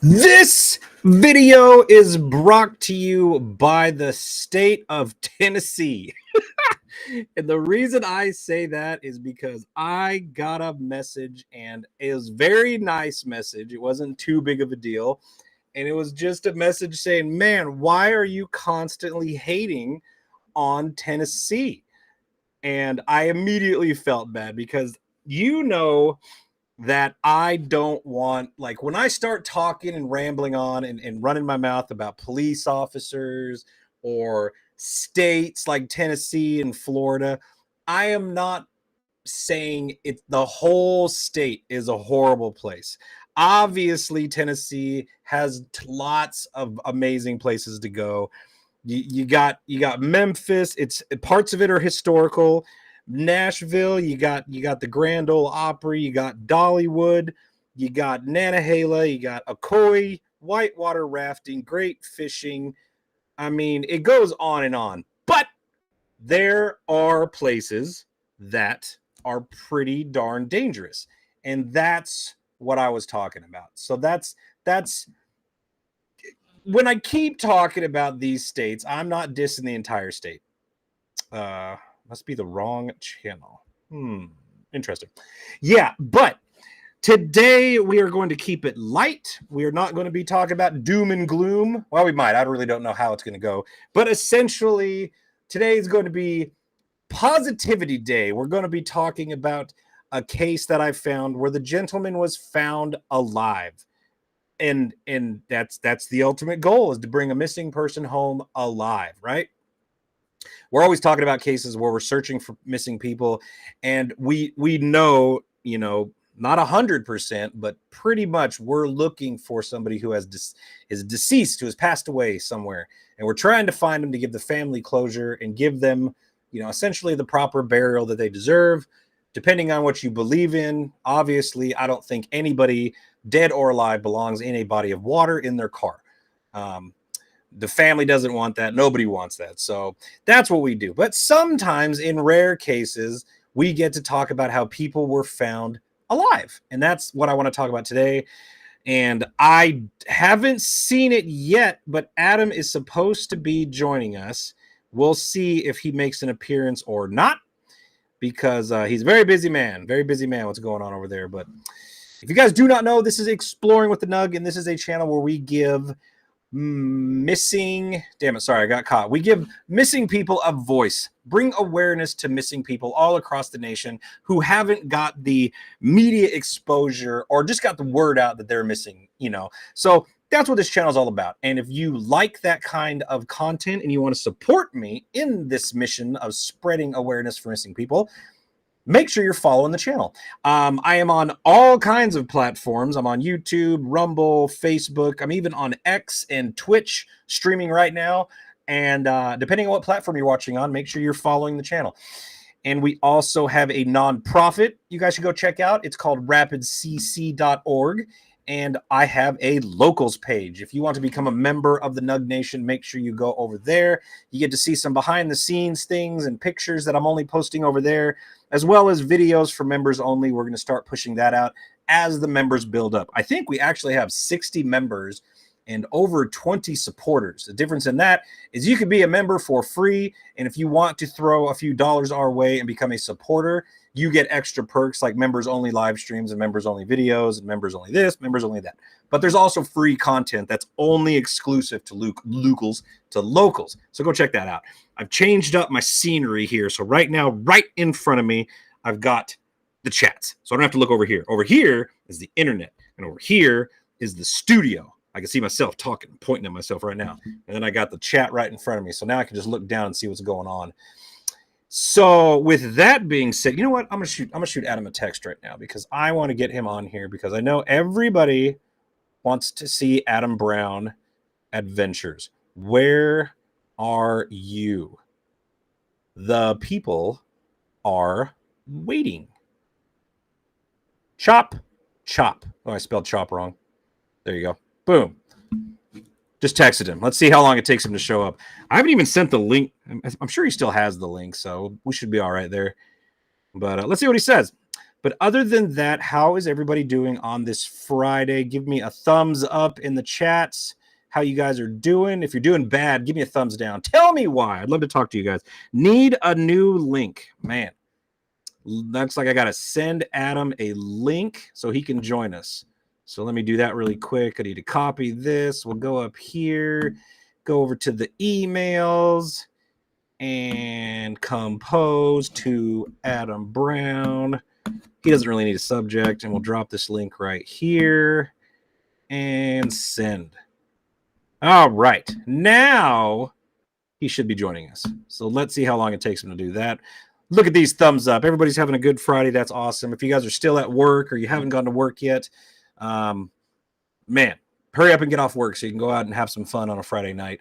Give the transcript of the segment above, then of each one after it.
This video is brought to you by the state of Tennessee. And the reason I say that is because I got a message, and it was a very nice message. It wasn't too big of a deal. And it was just a message saying, man, why are you constantly hating on Tennessee? And I immediately felt bad because that I don't want, like, when I start talking and rambling on and running my mouth about police officers or states like Tennessee and Florida, I am not saying the whole state is a horrible place. Obviously, Tennessee has lots of amazing places to go. You got Memphis. It's parts of it are historical. Nashville, you got the Grand Ole Opry, you got Dollywood, you got Nantahala, you got Ocoee, whitewater rafting, great fishing. I mean, it goes on and on. But there are places that are pretty darn dangerous. And that's what I was talking about. So that's when I keep talking about these states, I'm not dissing the entire state. Must be the wrong channel. Interesting. Yeah, but today we are going to keep it light. We are not going to be talking about doom and gloom. Well, we might. I really don't know how it's going to go. But essentially, today is going to be Positivity Day. We're going to be talking about a case that I found where the gentleman was found alive. And that's the ultimate goal, is to bring a missing person home alive, right? We're always talking about cases where we're searching for missing people, and we know, not 100%, but pretty much we're looking for somebody who is deceased, who has passed away somewhere, and we're trying to find them to give the family closure and give them, essentially the proper burial that they deserve, depending on what you believe in. Obviously, I don't think anybody, dead or alive, belongs in a body of water in their car. The family doesn't want that. Nobody wants that. So that's what we do. But sometimes, in rare cases, we get to talk about how people were found alive. And that's what I want to talk about today. And I haven't seen it yet, but Adam is supposed to be joining us. We'll see if he makes an appearance or not, because he's a very busy man. Very busy man. What's going on over there? But if you guys do not know, this is Exploring with the Nug, and this is a channel where we give missing people a voice, bring awareness to missing people all across the nation who haven't got the media exposure or just got the word out that they're missing, So that's what this channel is all about. And if you like that kind of content and you want to support me in this mission of spreading awareness for missing people, make sure you're following the channel. I am on all kinds of platforms. I'm on YouTube, Rumble, Facebook. I'm even on X and Twitch streaming right now. And depending on what platform you're watching on, make sure you're following the channel. And we also have a nonprofit you guys should go check out. It's called rapidcc.org. And I have a locals page. If you want to become a member of the Nug Nation, make sure you go over there. You get to see some behind the scenes things and pictures that I'm only posting over there, as well as videos for members only. We're going to start pushing that out as the members build up. I think we actually have 60 members and over 20 supporters. The difference in that is you can be a member for free, and if you want to throw a few dollars our way and become a supporter, you get extra perks like members only live streams and members only videos and members only this, members only that. But there's also free content that's only exclusive to locals. So go check that out. I've changed up my scenery here. So right now, right in front of me, I've got the chats. So I don't have to look over here. Over here is the internet, and over here is the studio. I can see myself talking, pointing at myself right now. And then I got the chat right in front of me. So now I can just look down and see what's going on. So with that being said, you know what? I'm gonna shoot Adam a text right now, because I want to get him on here, because I know everybody wants to see Adam Brown adventures. Where are you? The people are waiting. Chop. Oh, I spelled chop wrong. There you go. Boom. Just texted him. Let's see how long it takes him to show up. I haven't even sent the link. I'm sure he still has the link, so we should be all right there. But let's see what he says. But other than that, how is everybody doing on this Friday? Give me a thumbs up in the chats, how you guys are doing. If you're doing bad, give me a thumbs down. Tell me why. I'd love to talk to you guys. Need a new link. Man, looks like I got to send Adam a link so he can join us. So let me do that really quick. I need to copy this. We'll go up here, go over to the emails, and compose to Adam Brown. He doesn't really need a subject, and we'll drop this link right here and send. All right. Now he should be joining us. So let's see how long it takes him to do that. Look at these thumbs up. Everybody's having a good Friday. That's awesome. If you guys are still at work or you haven't gone to work yet, man, hurry up and get off work so you can go out and have some fun on a Friday night.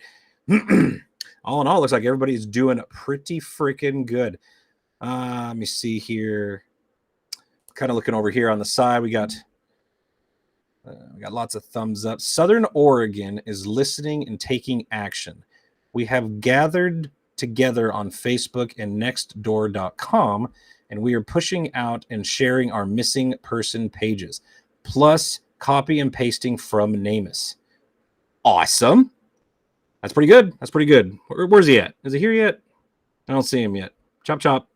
All in all, looks like everybody's doing pretty freaking good. Let me see here. Kind of looking over here on the side, we got lots of thumbs up. Southern Oregon is listening and taking action. We have gathered together on Facebook and nextdoor.com, and we are pushing out and sharing our missing person pages, plus copy and pasting from Namus. Awesome. That's pretty good. That's pretty good. Where's he at? Is he here yet? I don't see him yet. Chop, chop.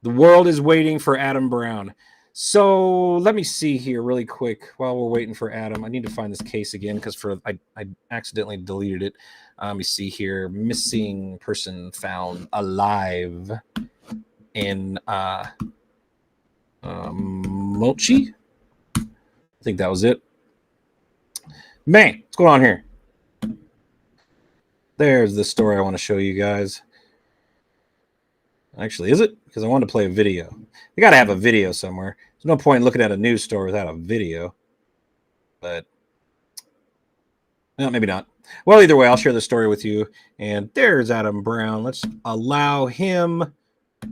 The world is waiting for Adam Brown. So let me see here really quick while we're waiting for Adam. I need to find this case again because I accidentally deleted it. Let me see here. Missing person found alive in Okmulgee. I think that was it. Man, what's going on here? There's the story I want to show you guys. Actually, is it? Because I wanted to play a video. You got to have a video somewhere. There's no point in looking at a news story without a video. But, well, maybe not. Well, either way, I'll share the story with you. And there's Adam Brown. Let's allow him.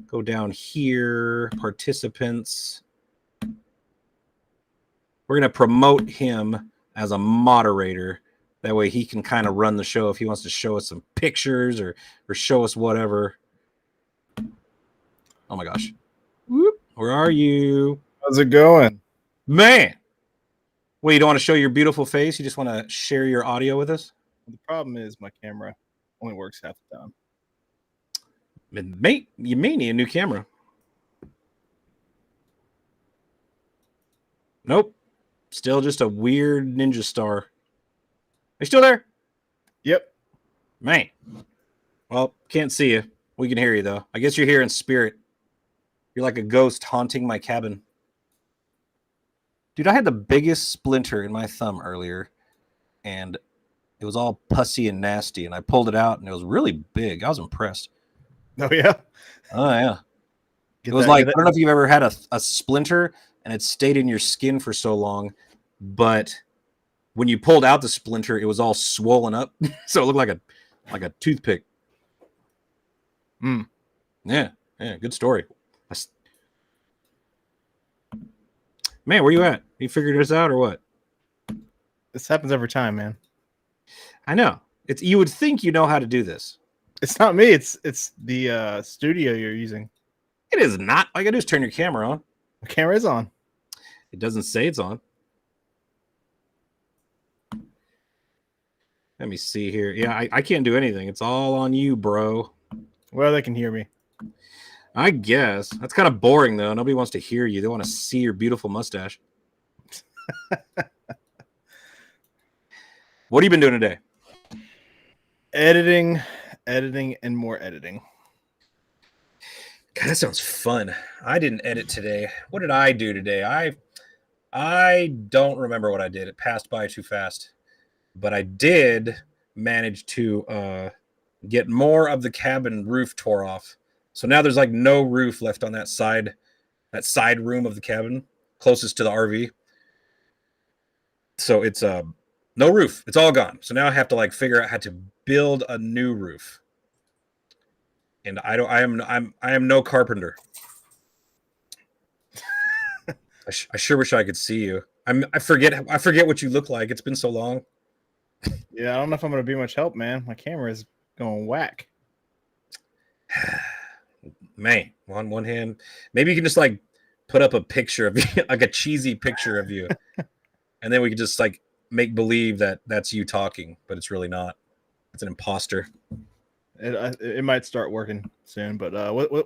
Go down here. Participants. We're going to promote him as a moderator. That way he can kind of run the show if he wants to show us some pictures or show us whatever. Oh my gosh. Whoop. Where are you? How's it going? Man. Well, you don't want to show your beautiful face? You just want to share your audio with us? The problem is my camera only works half the time. Mate, you may need a new camera. Nope. Still just a weird ninja star. Are you still there? Yep. Man. Well, can't see you. We can hear you, though. I guess you're here in spirit. You're like a ghost haunting my cabin. Dude, I had the biggest splinter in my thumb earlier, and it was all pussy and nasty, and I pulled it out, and it was really big. I was impressed. Oh, yeah? Oh, yeah. It was like, I don't know if you've ever had a splinter, and it stayed in your skin for so long, but when you pulled out the splinter, it was all swollen up, so it looked like a toothpick. Yeah, good story. Man, where you at? You figured this out or what? This happens every time, man. I know. You would think you know how to do this. It's not me. It's the studio you're using. It is not. All you gotta do is turn your camera on. The camera is on. It doesn't say it's on. Let me see here. Yeah, I can't do anything. It's all on you, bro. Well, they can hear me. I guess. That's kind of boring, though. Nobody wants to hear you. They want to see your beautiful mustache. What have you been doing today? Editing, and more editing. God, that sounds fun. I didn't edit today. What did I do today? I don't remember what I did. It passed by too fast. But I did manage to get more of the cabin roof tore off. So now there's like no roof left on that side room of the cabin closest to the RV. So it's no roof. It's all gone. So now I have to like figure out how to build a new roof. And I am no carpenter. I sure wish I could see you. I forget what you look like. It's been so long. Yeah, I don't know if I'm going to be much help, man. My camera is going whack. Man, on one hand, maybe you can just like put up a picture of you, like a cheesy picture of you, and then we could just like make believe that that's you talking, but it's really not. It's an imposter. It might start working soon, but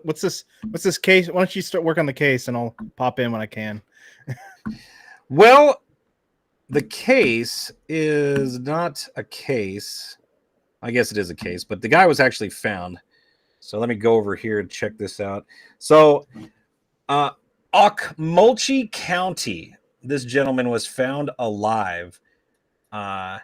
what's this case? Why don't you start work on the case, and I'll pop in when I can. Well, the case is not a case. I guess it is a case, but the guy was actually found. So let me go over here and check this out. So Okmulgee County, this gentleman was found alive. Let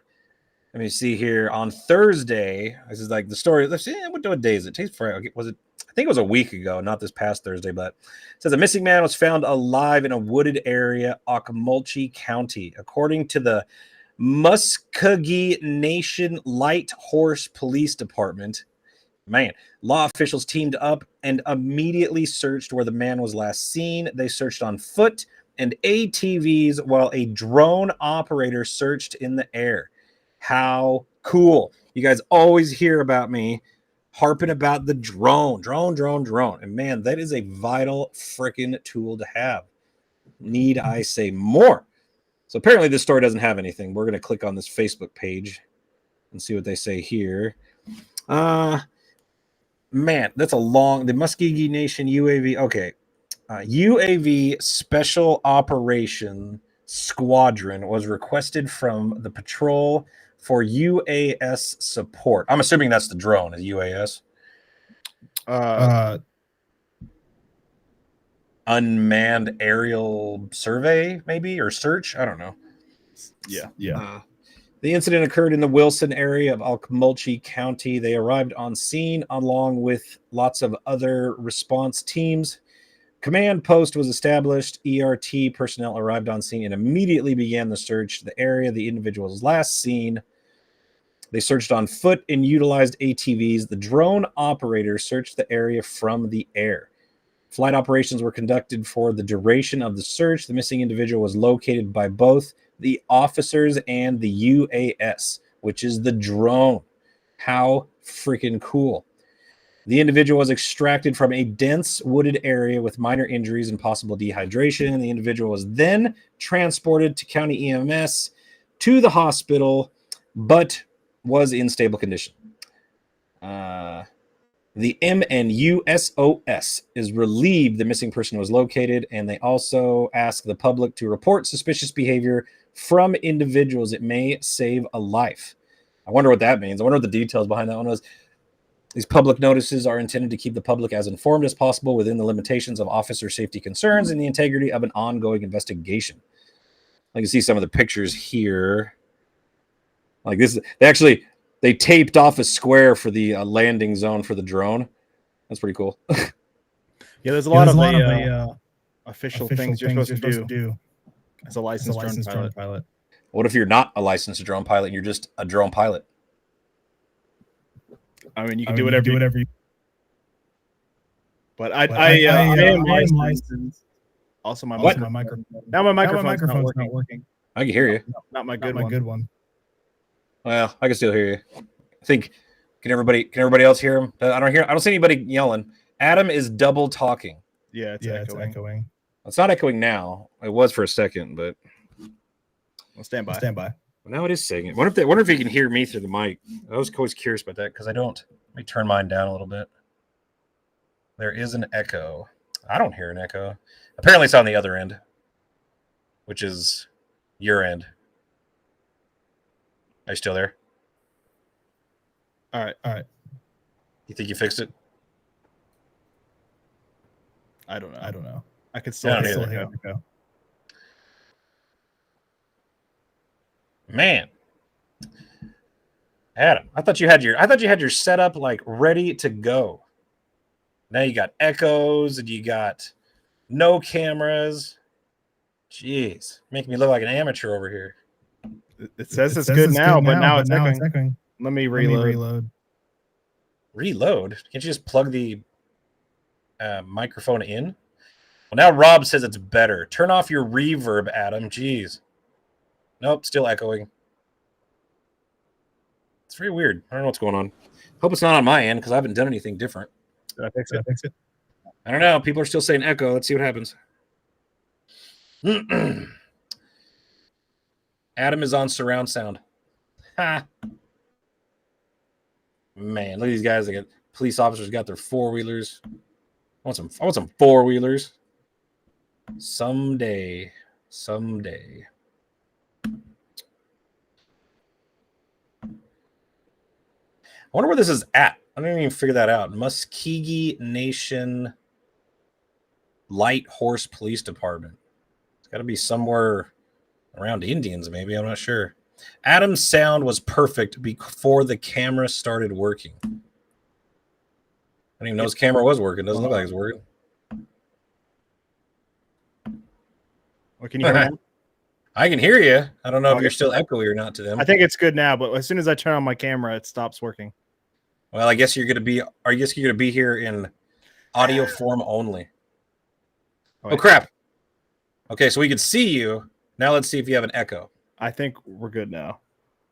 me see here. On Thursday, this is like the story. Let's see, what day is it? Today's Friday. Was it? I think it was a week ago, not this past Thursday, but it says a missing man was found alive in a wooded area, Okmulgee County. According to the Muscogee Nation Lighthorse Police Department, man, law officials teamed up and immediately searched where the man was last seen. They searched on foot and ATVs while a drone operator searched in the air. How cool. You guys always hear about me harping about the drone. And man, that is a vital freaking tool to have. Need I say more? So apparently this story doesn't have anything. We're going to click on this Facebook page and see what they say here. Man, that's a long. The Muscogee Nation UAV. Okay, UAV Special Operation Squadron was requested from the patrol for UAS support. I'm assuming that's the drone, is UAS. Unmanned aerial survey, maybe, or search. I don't know. Yeah. The incident occurred in the Wilson area of Okmulgee County. They arrived on scene along with lots of other response teams. Command post was established. ERT personnel arrived on scene and immediately began the search. The area the individual was last seen. They searched on foot and utilized ATVs. The drone operator searched the area from the air. Flight operations were conducted for the duration of the search. The missing individual was located by both the officers and the UAS, which is the drone. How freaking cool. The individual was extracted from a dense wooded area with minor injuries and possible dehydration. The individual was then transported to county EMS to the hospital, but was in stable condition. The MNUSOS is relieved the missing person was located, and they also ask the public to report suspicious behavior from individuals. It may save a life. I wonder what that means. I wonder what the details behind that one was. These public notices are intended to keep the public as informed as possible within the limitations of officer safety concerns and the integrity of an ongoing investigation. I can see some of the pictures here. Like this, they taped off a square for the landing zone for the drone. That's pretty cool. Yeah, there's a lot of official things you're supposed to do as a licensed drone pilot. What if you're not a licensed drone pilot and you're just a drone pilot? I mean, you can do whatever you. But I am licensed. Also, my microphone. Now my microphone's not working. I can hear you. Not my good one. Well, I can still hear you. I think. Can everybody else hear him? I don't see anybody yelling. Adam is double talking. Yeah, it's echoing. It's not echoing now. It was for a second, but I'll stand by. Well, now it is saying it. Wonder if you can hear me through the mic. I was always curious about that because I don't. Let me turn mine down a little bit. There is an echo. I don't hear an echo. Apparently, it's on the other end, which is your end. Are you still there? All right. You think you fixed it? I don't know. I could still hear it echo. Man, Adam, I thought you had your setup like ready to go. Now you got echoes and you got no cameras. Jeez, making me look like an amateur over here. It says it's good now, but now it's echoing. Let me reload. Reload? Can't you just plug the microphone in? Well, now Rob says it's better. Turn off your reverb, Adam. Jeez. Nope, still echoing. It's very weird. I don't know what's going on. Hope it's not on my end because I haven't done anything different. Did I fix it? I don't know. People are still saying echo. Let's see what happens. Adam is on surround sound. Ha. Man, look at these guys. They got police officers got their four-wheelers. I want some four-wheelers. Someday. I wonder where this is at. I don't even figure that out. Muscogee Nation Lighthorse Police Department. It's got to be somewhere around Indians, maybe. I'm not sure. Adam's sound was perfect before the camera started working. I don't even know his camera was working. Doesn't look like it's working. What can you hear me? I can hear you. I don't know if you're still echoey or not to them. I think it's good now, but as soon as I turn on my camera, it stops working. Well, I guess you're going to be here in audio form only. Oh, crap. Okay, so we can see you. Now let's see if you have an echo. I think we're good now.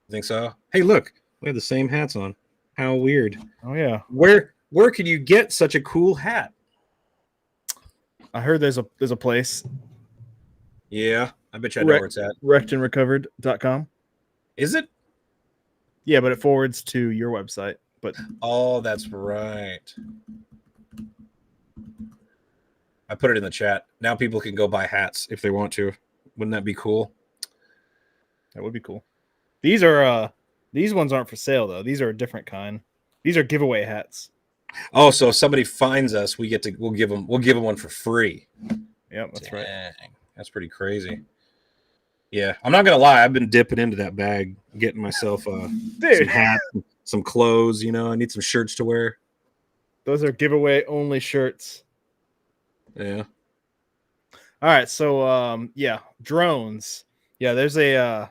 You think so? Hey, look. We have the same hats on. How weird. Oh, yeah. Where can you get such a cool hat? I heard there's a place. Yeah, I bet you I know where it's at. Wreckedandrecovered.com. Is it? Yeah, but it forwards to your website. But oh, that's right. I put it in the chat. Now people can go buy hats if they want to. Wouldn't that be cool? that would be cool. These ones aren't for sale though. These are a different kind. These are giveaway hats. Oh, so if somebody finds us, we'll give them one for free. Yep, that's Dang, right. that's pretty crazy. Yeah, I'm not gonna lie. I've been dipping into that bag, getting myself some hats, some clothes. You know, I need some shirts to wear. Those are giveaway only shirts. Yeah. All right, so yeah, drones. Yeah, there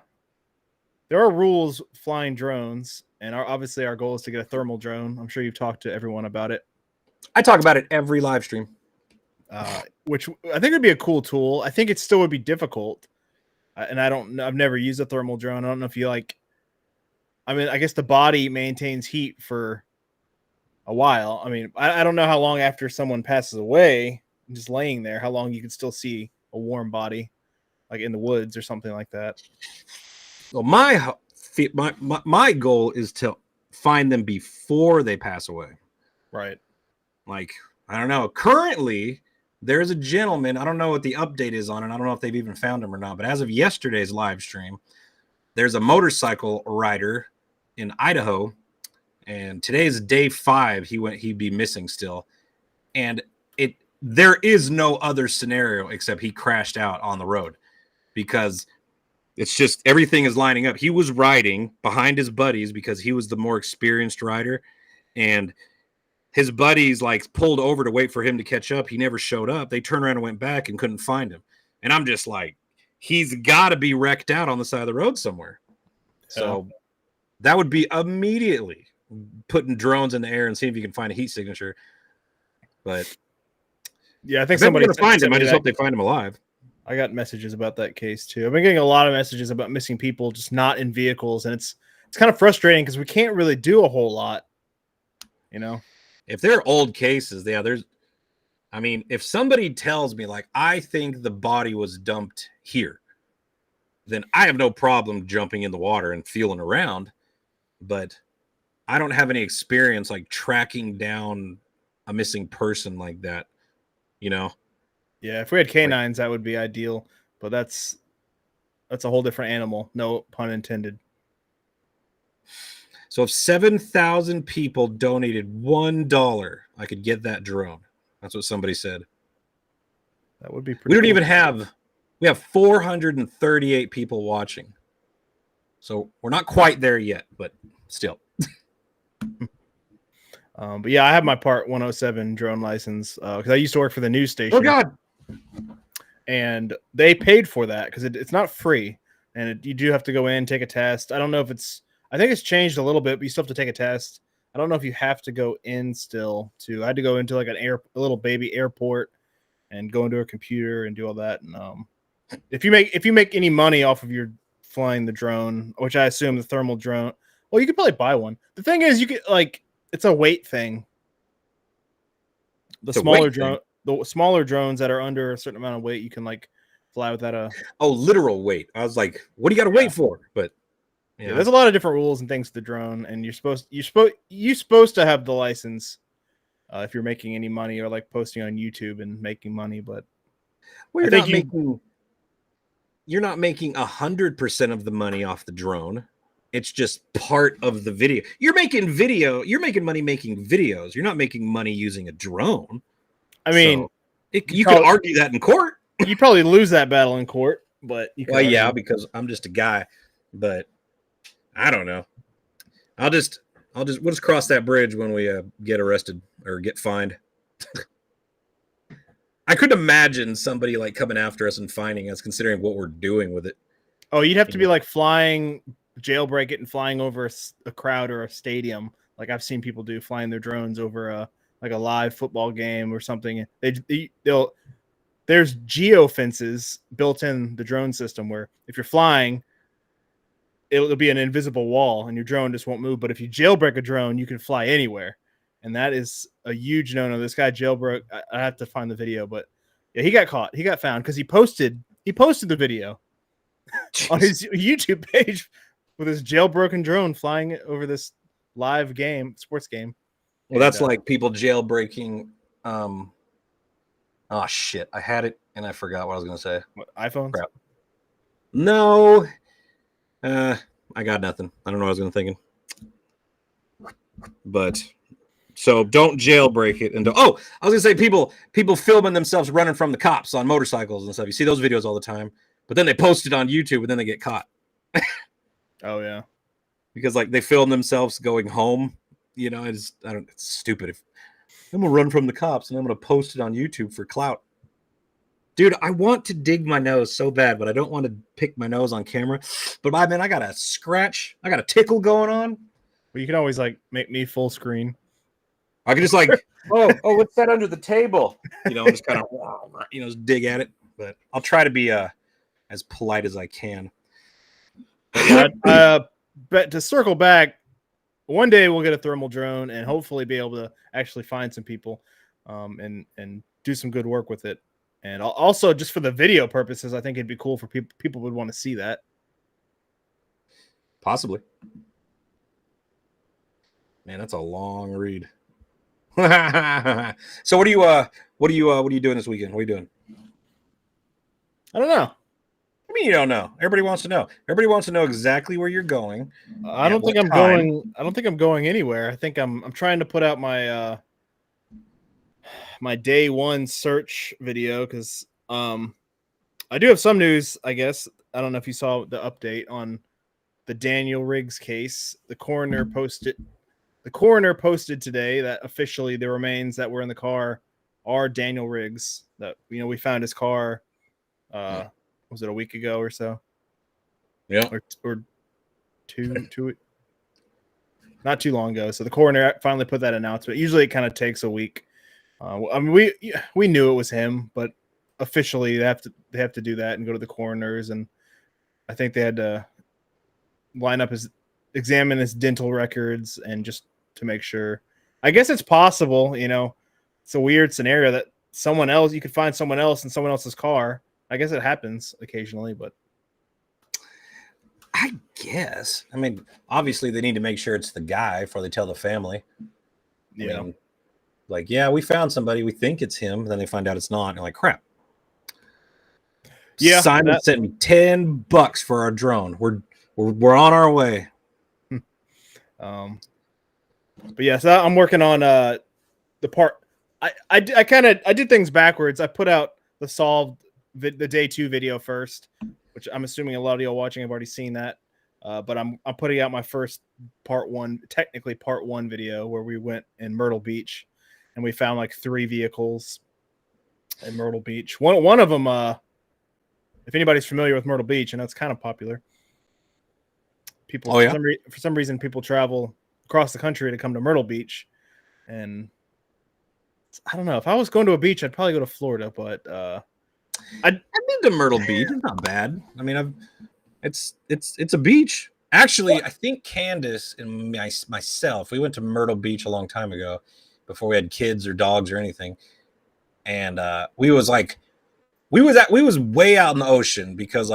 are rules flying drones, and obviously our goal is to get a thermal drone. I'm sure you've talked to everyone about it. I talk about it every live stream. Which I think would be a cool tool. I think it still would be difficult. And I've never used a thermal drone. I don't know if you like, I mean, I guess the body maintains heat for a while. I mean, I don't know how long after someone passes away, just laying there, how long you can still see a warm body, like in the woods or something like that. Well, my goal is to find them before they pass away. Right. Like, I don't know. Currently, there's a gentleman. I don't know what the update is on it. I don't know if they've even found him or not. But as of yesterday's live stream, there's a motorcycle rider in Idaho, and today's day 5. He'd be missing still, and there is no other scenario except he crashed out on the road, because it's just everything is lining up. He was riding behind his buddies because he was the more experienced rider, and his buddies like pulled over to wait for him to catch up. He never showed up. They turned around and went back and couldn't find him. And I'm just like, he's got to be wrecked out on the side of the road somewhere. So that would be immediately putting drones in the air and seeing if you can find a heat signature. But yeah, I think somebody's going to find him. I just hope they find him alive. I got messages about that case too. I've been getting a lot of messages about missing people just not in vehicles, and it's kind of frustrating because we can't really do a whole lot, you know. If they're old cases, yeah, if somebody tells me like I think the body was dumped here, then I have no problem jumping in the water and feeling around, but I don't have any experience like tracking down a missing person like that, you know. Yeah, if we had canines, that would be ideal, but that's a whole different animal. No pun intended. So if 7,000 people donated $1, I could get that drone. That's what somebody said. That would be pretty. We don't even have. We have 438 people watching. So we're not quite there yet, but still. But yeah, I have my Part 107 drone license because I used to work for the news station. Oh God! And they paid for that because it's not free, and you do have to go in, take a test. I don't know if I think it's changed a little bit, but you still have to take a test. I don't know if you have to go in still. I had to go into like a little baby airport and go into a computer and do all that. And if you make any money off of your flying the drone, which I assume the thermal drone, well, you could probably buy one. The thing is, you could it's a weight thing. The smaller drones that are under a certain amount of weight, you can fly without literal weight. I was like, what do you got to wait for? But yeah, there's a lot of different rules and things to the drone, and you're supposed to have the license if you're making any money or posting on YouTube and making money. But you're not making 100% of the money off the drone. It's just part of the video. You're making money making videos. You're not making money using a drone. I mean, you could argue that in court. You probably lose that battle in court, but yeah, because I'm just a guy. But I don't know. We'll just cross that bridge when we get arrested or get fined. I couldn't imagine somebody coming after us and finding us, considering what we're doing with it. Oh, you'd have to be flying, jailbreak it and flying over a crowd or a stadium. Like I've seen people do, flying their drones over a live football game or something. There's geo fences built in the drone system where if you're flying, it'll be an invisible wall and your drone just won't move. But if you jailbreak a drone, you can fly anywhere. And that is a huge no-no. This guy jailbroke. I have to find the video, but yeah, he got caught. He got found because he posted the video on his YouTube page with his jailbroken drone flying over this live game, sports game. Well, that's like people jailbreaking. Oh shit! I had it and I forgot what I was gonna say. What, iPhones? Crap. No. I got nothing. I don't know what I was gonna thinking. But so don't jailbreak it. And I was gonna say people filming themselves running from the cops on motorcycles and stuff. You see those videos all the time. But then they post it on YouTube and then they get caught. Oh yeah. Because like they film themselves going home. You know, it's stupid. If I'm gonna run from the cops and I'm gonna post it on YouTube for clout. Dude, I want to dig my nose so bad, but I don't want to pick my nose on camera. But I got a scratch. I got a tickle going on. Well, you can always like make me full screen. I can just like, what's that under the table? You know, just kind of, just dig at it. But I'll try to be as polite as I can. But to circle back, one day we'll get a thermal drone and hopefully be able to actually find some people, and do some good work with it. And also, just for the video purposes, I think it'd be cool for people would want to see that. Possibly. Man, that's a long read. So what are you doing this weekend? What are you doing? I don't know. I mean, you don't know. Everybody wants to know. Everybody wants to know exactly where you're going. I don't think I'm going anywhere. I think I'm trying to put out my my day one search video because I do have some news, I guess. I don't know if you saw the update on the Daniel Riggs case. The coroner posted today that officially the remains that were in the car are Daniel Riggs. That we found his car. Was it a week ago or so? Yeah, or two, not too long ago. So the coroner finally put that announcement. Usually it kind of takes a week. I mean, we knew it was him, but officially they have to do that and go to the coroners, and I think they had to examine his dental records and just to make sure. I guess it's possible, it's a weird scenario that you could find someone else in someone else's car. I guess it happens occasionally, but I guess. I mean, obviously they need to make sure it's the guy before they tell the family. Yeah. I mean, like, yeah, we found somebody. We think it's him. Then they find out it's not. And they're like, crap. Yeah. Simon sent me $10 for our drone. We're on our way. But yeah, so I'm working on the part. I did things backwards. I put out the day 2 video first, which I'm assuming a lot of y'all watching have already seen that. But I'm putting out my first part 1 video where we went in Myrtle Beach and we found like 3 vehicles in Myrtle Beach. One of them, if anybody's familiar with Myrtle Beach, and that's kind of popular. People, for some reason, people travel across the country to come to Myrtle Beach, and I don't know. If I was going to a beach, I'd probably go to Florida, but I've been to Myrtle Beach. It's not bad. I mean, it's a beach. Actually, I think Candace and myself, we went to Myrtle Beach a long time ago, before we had kids or dogs or anything, and we was way out in the ocean because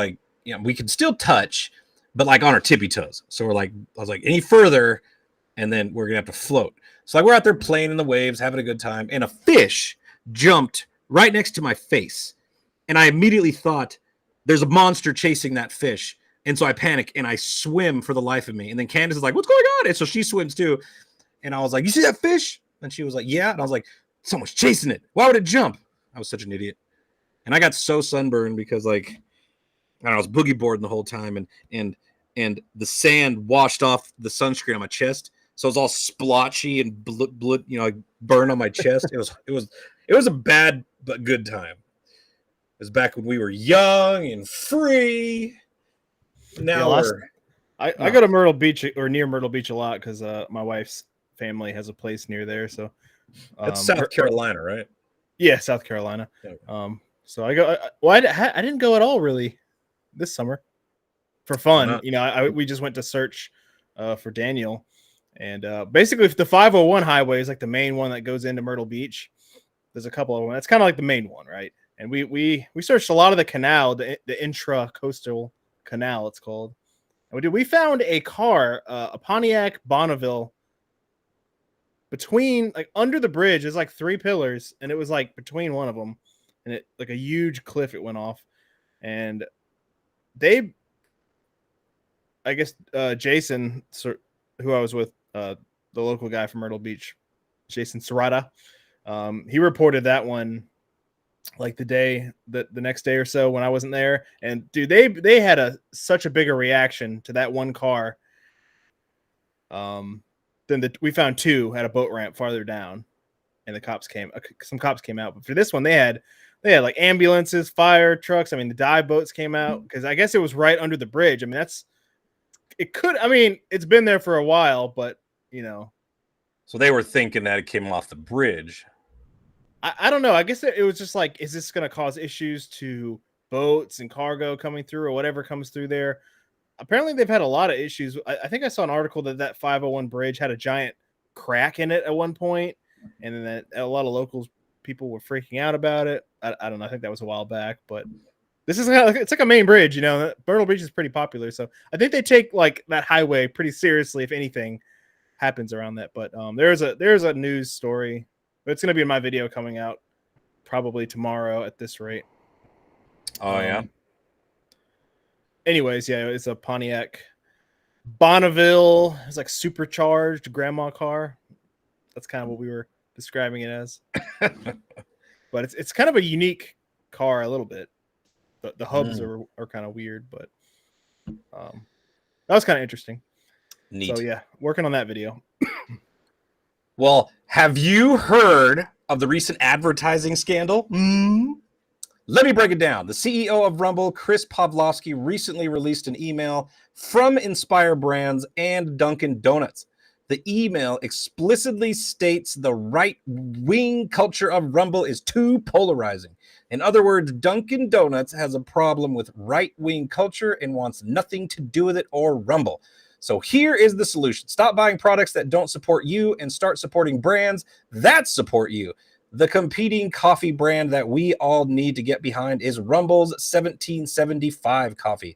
we could still touch, but like on our tippy toes. So I was like, any further, and then we're gonna have to float. So we're out there playing in the waves, having a good time, and a fish jumped right next to my face. And I immediately thought there's a monster chasing that fish. And so I panic and I swim for the life of me. And then Candace is like, what's going on? And so she swims too. And I was like, you see that fish? And she was like, yeah. And I was like, someone's chasing it. Why would it jump? I was such an idiot. And I got so sunburned because I was boogie boarding the whole time. And the sand washed off the sunscreen on my chest. So it was all splotchy and blood, burned on my chest. It was a bad but good time. It was back when we were young and free. Now I go to Myrtle Beach or near Myrtle Beach a lot because my wife's family has a place near there. So that's South Carolina, right? Yeah, South Carolina. Okay. So I go. I didn't go at all really this summer for fun. We just went to search for Daniel, and basically the 501 highway is like the main one that goes into Myrtle Beach. There's a couple of them. That's kind of like the main one, right? And we searched a lot of the canal, the intra-coastal canal, it's called. And we found a car, a Pontiac Bonneville between, like, under the bridge is like 3 pillars, and it was like between one of them, and it like a huge cliff it went off. And they, I guess, Jason, who I was with, the local guy from Myrtle Beach, Jason Serrata, he reported that one like the next day or so when I wasn't there. And dude, they had such a bigger reaction to that one car. Then we found 2 at a boat ramp farther down, and some cops came out. But for this one, they had like ambulances, fire trucks. I mean, the dive boats came out because I guess it was right under the bridge. I mean, it's been there for a while, but So they were thinking that it came off the bridge. I don't know. I guess it was just like, is this going to cause issues to boats and cargo coming through or whatever comes through there? Apparently, they've had a lot of issues. I think I saw an article that 501 bridge had a giant crack in it at one point, and then that a lot of people were freaking out about it. I don't know. I think that was a while back, but it's like a main bridge. Myrtle Beach is pretty popular, so I think they take like that highway pretty seriously if anything happens around that. But there's a news story. It's going to be in my video coming out probably tomorrow at this rate. Oh, yeah. Anyways, yeah, it's a Pontiac Bonneville. It's like supercharged grandma car. That's kind of what we were describing it as. But it's kind of a unique car a little bit. The hubs are kind of weird, but that was kind of interesting. Neat. So yeah, working on that video. Well, have you heard of the recent advertising scandal? Let me break it down. The CEO of Rumble, Chris Pavlovsky, recently released an email from Inspire Brands and Dunkin' Donuts. The email explicitly states the right-wing culture of Rumble is too polarizing. In other words, Dunkin' Donuts has a problem with right-wing culture and wants nothing to do with it or Rumble. So here is the solution. Stop buying products that don't support you and start supporting brands that support you. The competing coffee brand that we all need to get behind is Rumble's 1775 coffee.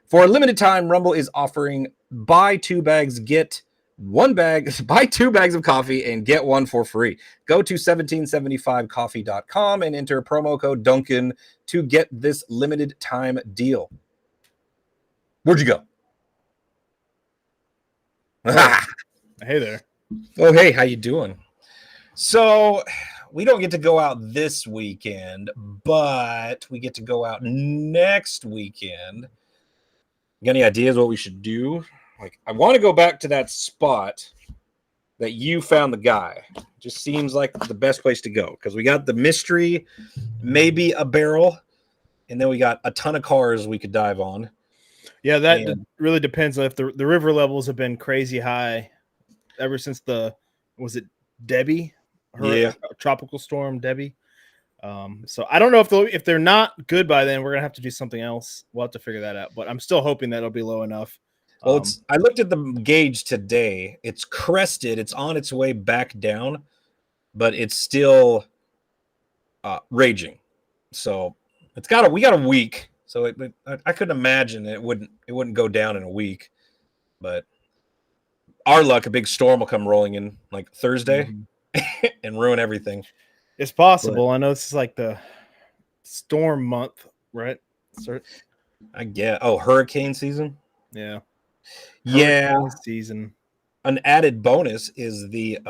For a limited time, Rumble is offering buy 2 bags, get 1 bag, buy 2 bags of coffee and get 1 for free. Go to 1775coffee.com and enter promo code Duncan to get this limited time deal. Where'd you go? Hey there. Oh, hey, how you doing? So we don't get to go out this weekend, but we get to go out next weekend. You got any ideas what we should do? Like, I want to go back to that spot that you found the guy. Just seems like the best place to go because we got the mystery, maybe a barrel, and then we got a ton of cars we could dive on. Yeah, that really depends on if the river levels have been crazy high ever since was it Debbie? Tropical storm Debbie. So I don't know if they're not good by then, we're gonna have to do something else. We'll have to figure that out. But I'm still hoping that it'll be low enough. Well, I looked at the gauge today. It's crested. It's on its way back down, but it's still raging. So we got a week. So I couldn't imagine it wouldn't go down in a week. But our luck, a big storm will come rolling in like Thursday and ruin everything. It's possible. But I know this is like the storm month, right? I get hurricane season. Yeah. Hurricane season. An added bonus is the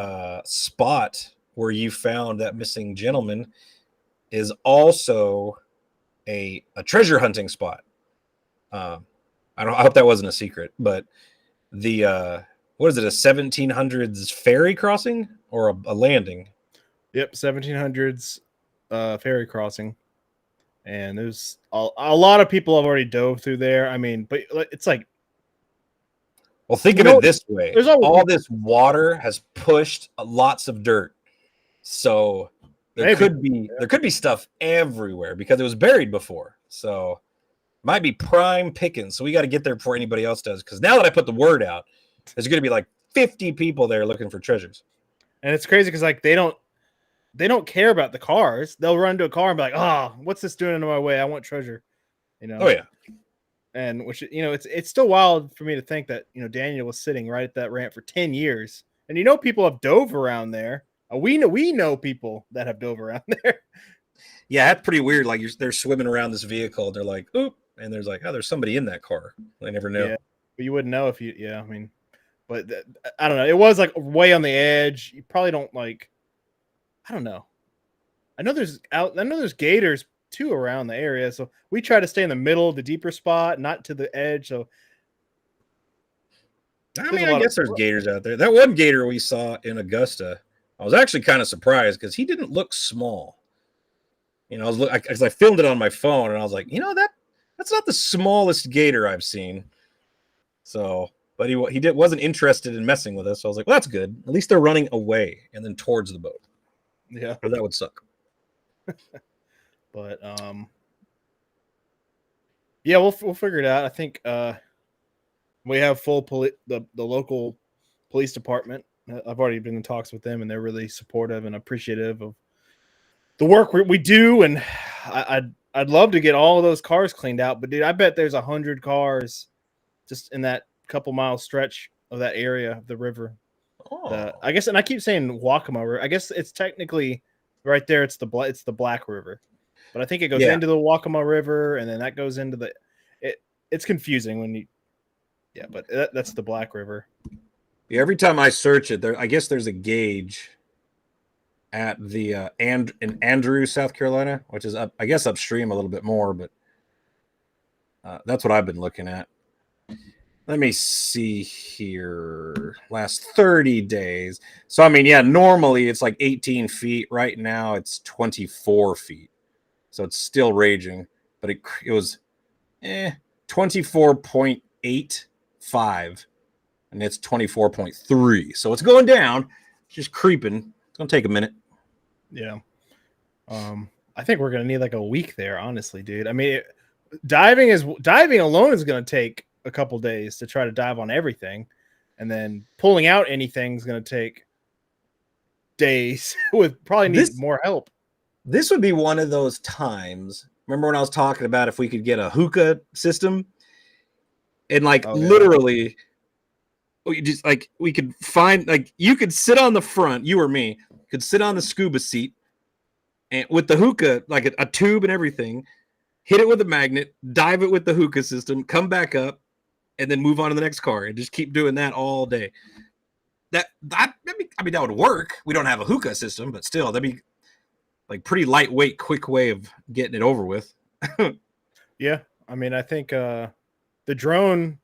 spot where you found that missing gentleman is also a treasure hunting spot. I hope that wasn't a secret, but the what is it, a 1700s ferry crossing or a landing? Yep, 1700s ferry crossing. And there's a lot of people have already dove through there. I mean, but it's like, well, think of it this way. All this water has pushed lots of dirt. So there could be stuff everywhere because it was buried before. So might be prime pickings. So we got to get there before anybody else does. Because now that I put the word out, there's going to be like 50 people there looking for treasures. And it's crazy because like they don't care about the cars. They'll run to a car and be like, "Oh, what's this doing in my way? I want treasure." Oh yeah. And which it's still wild for me to think that Daniel was sitting right at that ramp for 10 years And people have dove around there. We know people that have dove around there. Yeah, that's pretty weird. Like they're swimming around this vehicle, and they're like, "Oop!" And there's like, "Oh, there's somebody in that car." I never know. Yeah, but you wouldn't know if you. Yeah, I mean, but I don't know. It was like way on the edge. You probably don't like. I don't know. I know there's gators too around the area, so we try to stay in the middle, the deeper spot, not to the edge. So I there's mean, a I lot of. guess there's gators out there. That one gator we saw in Augusta, I was actually kind of surprised because he didn't look small. You know, because I filmed it on my phone, and I was like, that's not the smallest gator I've seen. So, but he wasn't interested in messing with us. So I was like, well, that's good. At least they're running away and then towards the boat. Yeah, Or that would suck. but yeah, we'll figure it out. I think we have full the local police department. I've already been in talks with them, and they're really supportive and appreciative of the work we do. And I'd love to get all of those cars cleaned out, but dude, I bet there's 100 cars just in that couple mile stretch of that area of the river. Oh. I guess, and I keep saying Waccamaw River. I guess it's technically right there. It's the Black River, but I think it goes into the Waccamaw River, and then that goes into the. It's confusing when you. Yeah, but that's the Black River. Yeah, every time I search it, I guess there's a gauge at the in Andrews, South Carolina, which is up, I guess, upstream a little bit more, but that's what I've been looking at. Let me see here. Last 30 days. So, I mean, yeah, normally it's like 18 feet. Right now it's 24 feet. So it's still raging, but it was 24.85, and it's 24.3. So it's going down. It's just creeping. It's going to take a minute. Yeah. I think we're going to need like a week there, honestly, dude. I mean, diving alone is going to take a couple days to try to dive on everything, and then pulling out anything is going to take days. With probably need more help. This would be one of those times. Remember when I was talking about if we could get a hookah system, and literally, we could find, like, you could sit on the front, you or me could sit on the scuba seat, and with the hookah, like a tube and everything, hit it with a magnet, dive it with the hookah system, come back up, and then move on to the next car, and just keep doing that all day. That would work. We don't have a hookah system, but still, that'd be like pretty lightweight, quick way of getting it over with. Yeah, I mean, I think the drone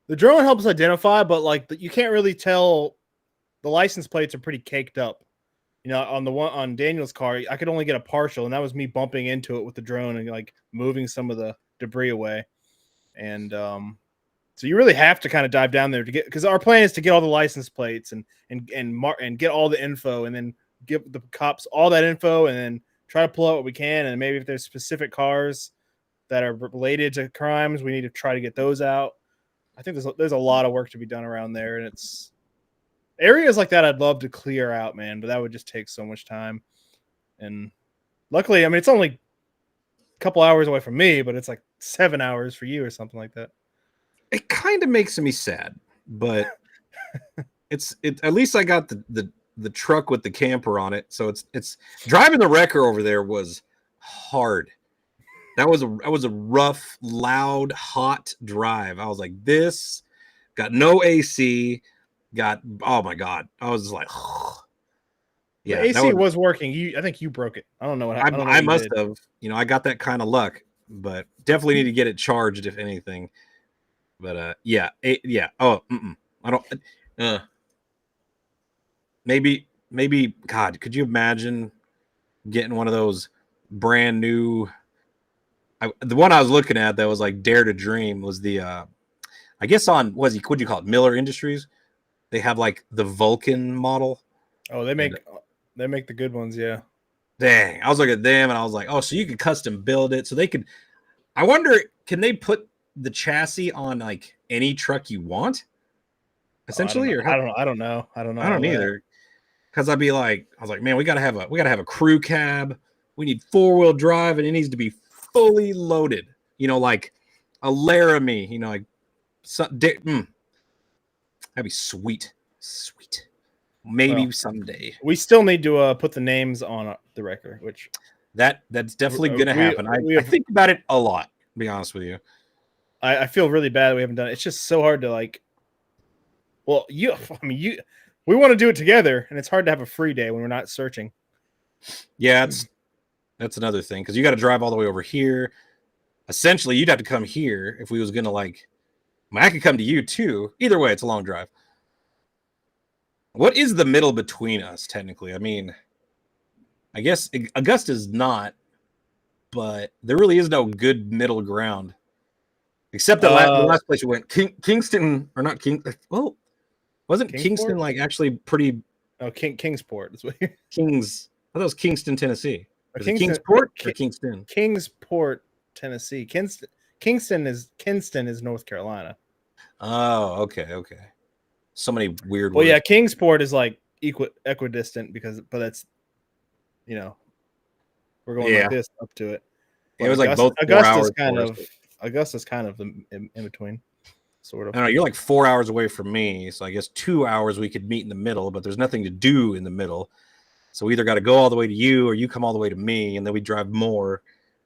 helps identify, but like you can't really tell. The license plates are pretty caked up. You know, on the one on Daniel's car, I could only get a partial, and that was me bumping into it with the drone and like moving some of the debris away. And so you really have to kind of dive down there to get, because our plan is to get all the license plates and get all the info, and then give the cops all that info, and then try to pull out what we can. And maybe if there's specific cars that are related to crimes, we need to try to get those out. I think there's a lot of work to be done around there, and it's areas like that I'd love to clear out, man, but that would just take so much time. And luckily, I mean, it's only a couple hours away from me, but it's like 7 hours for you or something like that. It kind of makes me sad, but it's at least I got the truck with the camper on it, so it's driving the wrecker over there was hard. That was a rough, loud, hot drive. I was like, this got no AC, oh my god. I was just like, yeah. The AC was working. I think you broke it. I don't know what happened. I must have. You know, I got that kind of luck, but definitely need to get it charged if anything. But yeah. Oh, I don't. Maybe. God, could you imagine getting one of those brand new? The one I was looking at that was like Dare to Dream was the I guess on what do you call it, Miller Industries. They have like the Vulcan model. Oh, they make the good ones, yeah. Dang, I was looking at them and I was like, oh, so you could custom build it, so they could. I wonder, can they put the chassis on like any truck you want? Essentially, I don't know. I don't either. Because I was like, man, we gotta have a crew cab. We need 4-wheel drive, and it needs to be fully loaded. You know, like a Laramie. You know, like that'd be sweet. maybe someday. We still need to put the names on the record, which that's definitely going to happen. I think about it a lot, to be honest with you. I feel really bad we haven't done it. It's just so hard to like. Well, we want to do it together, and it's hard to have a free day when we're not searching. Yeah, that's another thing because you got to drive all the way over here. Essentially, you'd have to come here if we was gonna like. I could come to you too. Either way, it's a long drive. What is the middle between us, technically? I mean, I guess Augusta's not, but there really is no good middle ground. Except the last place you went, Kingston, or not King. Well, wasn't Kingsport? Kingston like actually pretty? Oh, Kingsport. That's what Kings. I thought it was Kingston, Tennessee. Kingsport or Kingston? Kingsport, Tennessee. Kingston is North Carolina. Oh, okay. So many weird. Well, yeah, Kingsport is like equidistant but that's, we're going like this up to it. But it was like both. Augusta's kind of in between, sort of. I don't know. You're like 4 hours away from me, so I guess 2 hours we could meet in the middle, but there's nothing to do in the middle. So we either got to go all the way to you, or you come all the way to me, and then we drive more.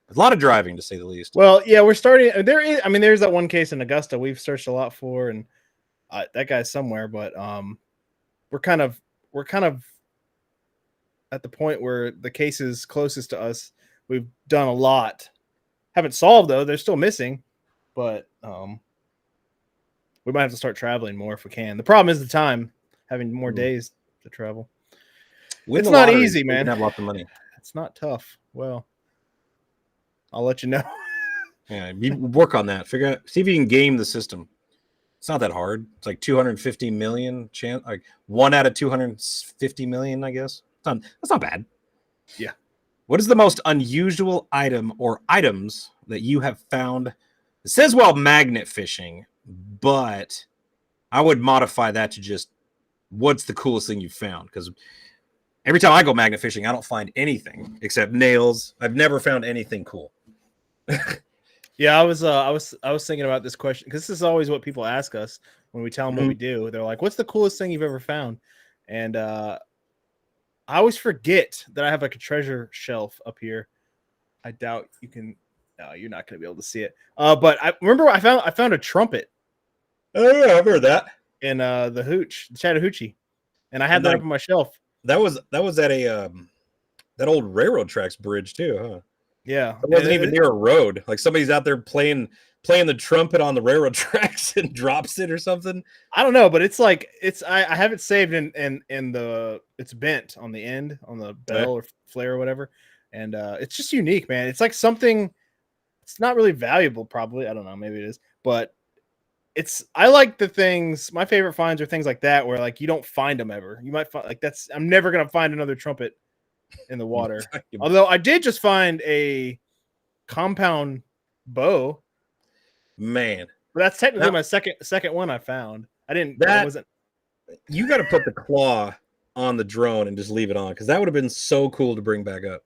A lot of driving, to say the least. Well, yeah, we're starting. There's that one case in Augusta we've searched a lot for, and that guy's somewhere. But we're kind of at the point where the cases closest to us, we've done a lot. Haven't solved though; they're still missing. But we might have to start traveling more if we can. The problem is the time, having more days to travel. It's not easy, man. Have lots of money. It's not tough. Well, I'll let you know. Yeah, you work on that. Figure out, see if you can game the system. It's not that hard. It's like 250 million chance, like 1 out of 250 million, I guess. That's not bad. Yeah. What is the most unusual item or items that you have found? It says magnet fishing, but I would modify that to just what's the coolest thing you found? Because every time I go magnet fishing, I don't find anything except nails. I've never found anything cool. Yeah, I was thinking about this question because this is always what people ask us when we tell them what we do. They're like, "What's the coolest thing you've ever found?" And I always forget that I have like a treasure shelf up here. I doubt you can. No, you're not going to be able to see it. But I remember I found a trumpet. Oh yeah, I've heard that. In the Chattahoochee, and I had that up on my shelf. That was at a that old railroad tracks bridge too, huh? Yeah, it wasn't even near a road. Like somebody's out there playing the trumpet on the railroad tracks and drops it or something. I don't know, but it's like I have it saved in the it's bent on the end on the bell or flare or whatever, and it's just unique, man. It's like something. It's not really valuable, probably. I don't know, maybe it is, but I like the things. My favorite finds are things like that where like you don't find them ever. You might find like I'm never gonna find another trumpet in the water. Although I did just find a compound bow. Man, but that's technically my second one I found. I didn't. That wasn't. You got to put the claw on the drone and just leave it on because that would have been so cool to bring back up.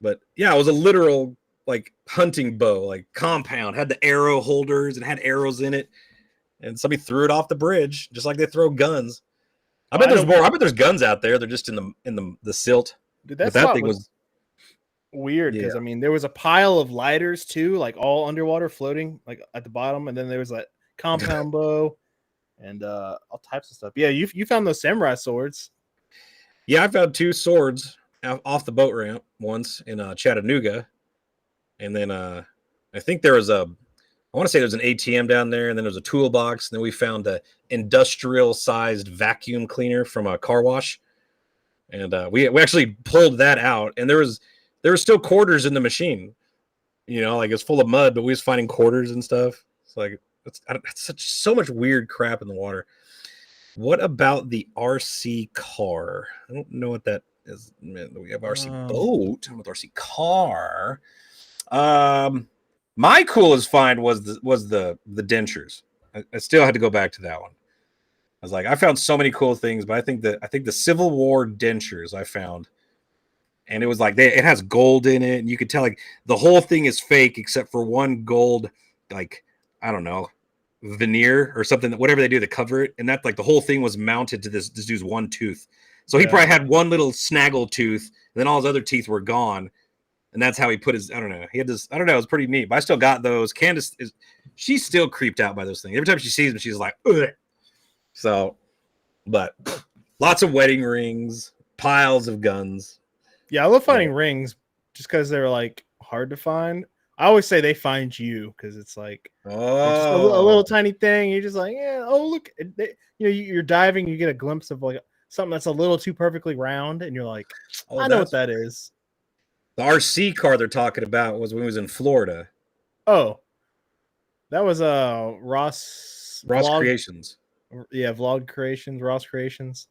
But yeah, it was a literal like hunting bow, like compound, had the arrow holders and had arrows in it, and somebody threw it off the bridge just like they throw guns. I bet there's more. I bet there's guns out there. They're just in the silt. Dude, that thing was weird because I mean there was a pile of lighters too, like all underwater floating, like at the bottom, and then there was that compound bow and all types of stuff. Yeah, you found those samurai swords. Yeah, I found 2 swords off the boat ramp once in Chattanooga, and then I think there was I want to say there's an ATM down there, and then there's a toolbox, and then we found a industrial-sized vacuum cleaner from a car wash, and we actually pulled that out, and there was still quarters in the machine, like it's full of mud, but we was finding quarters and stuff. It's like it's so much weird crap in the water. What about the RC car? I don't know what that is. Man, we have RC boat with RC car. My coolest find was the dentures. I still had to go back to that one. I was like, I found so many cool things, but I think the Civil War dentures I found, and it was like it has gold in it, and you could tell like the whole thing is fake except for one gold, like I don't know, veneer or something, whatever they do to cover it, and that like the whole thing was mounted to this dude's one tooth. So he probably had one little snaggle tooth, and then all his other teeth were gone, and that's how he put his. I don't know. He had this. I don't know. It was pretty neat. But I still got those. Candace she's still creeped out by those things. Every time she sees them, she's like, ugh. So, but lots of wedding rings, piles of guns. Yeah, I love finding rings just because they're like hard to find. I always say they find you because it's like just a little tiny thing. You're just like, yeah. Oh, look, you're diving. You get a glimpse of like something that's a little too perfectly round, and you're like, I know what that is. The RC car they're talking about was when he was in Florida. Oh, that was Ross Creations. Yeah, Vlog Creations, Ross Creations,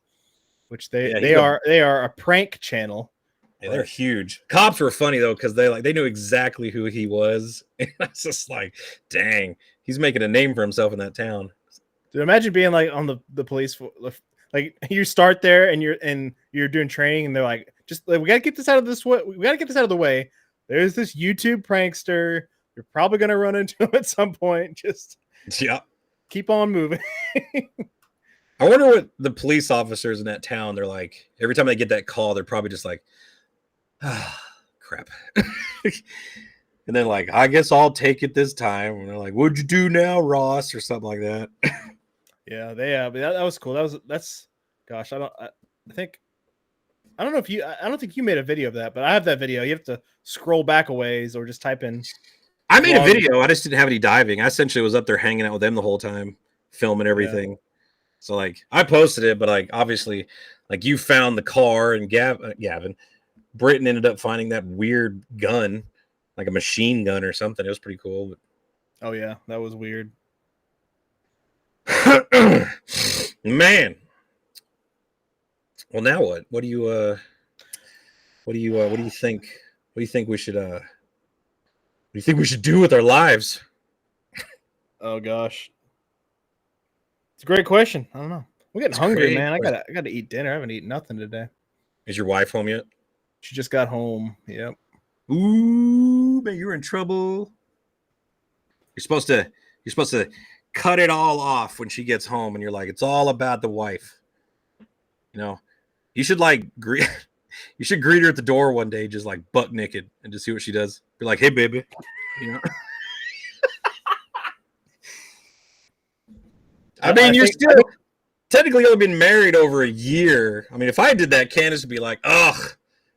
which they are a prank channel. Yeah, they're huge. Cops were funny though because they knew exactly who he was. And it's just like, dang, he's making a name for himself in that town. Dude, imagine being like on the police, like you start there and you're doing training, and they're like, just like, we gotta get this out of this way. We gotta get this out of the way. There's this YouTube prankster. You're probably gonna run into him at some point. Just keep on moving. I wonder what the police officers in that town, they're like, every time they get that call, they're probably just like, ah, crap. And then like, I guess I'll take it this time. And they're like, what'd you do now, Ross? Or something like that. Yeah, but that was cool. Gosh, I don't know if I don't think you made a video of that, but I have that video. You have to scroll back a ways or just type in. I made a video. I just didn't have any diving. I essentially was up there hanging out with them the whole time, filming everything. Yeah. So like I posted it, but like obviously, like you found the car, and Gavin, Britton ended up finding that weird gun, like a machine gun or something. It was pretty cool. But... Oh yeah, that was weird. Man. Well, now what? What do you think? What do you think we should what do you think we should do with our lives? Oh gosh. It's a great question. I don't know. We're getting hungry, man. I gotta eat dinner. I haven't eaten nothing today. Is your wife home yet? She just got home. Yep. Ooh, man, you're in trouble. You're supposed to cut it all off when she gets home, and you're like, it's all about the wife. You know, you should like greet her at the door one day, just like butt naked, and just see what she does. Be like, hey, baby, you know. I mean, you're still technically only been married over a year. I mean, if I did that, Candace would be like, ugh,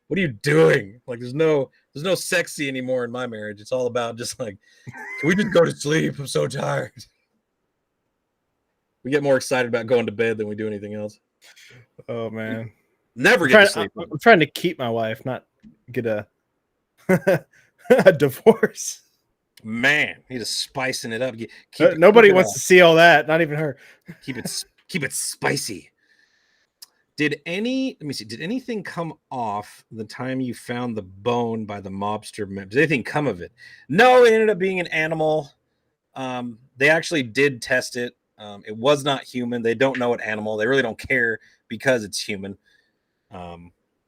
what are you doing? Like, there's no sexy anymore in my marriage. It's all about just like, can we just go to sleep? I'm so tired. We get more excited about going to bed than we do anything else. Oh man. Never get to sleep. I'm trying to keep my wife, not get a divorce. Man, need to spicing it up. Nobody wants to see all that. Not even her. Keep it spicy. Did anything come off the time you found the bone by the mobster? Did anything come of it? No, it ended up being an animal. They actually did test it. It was not human. They don't know what animal. They really don't care because it's human.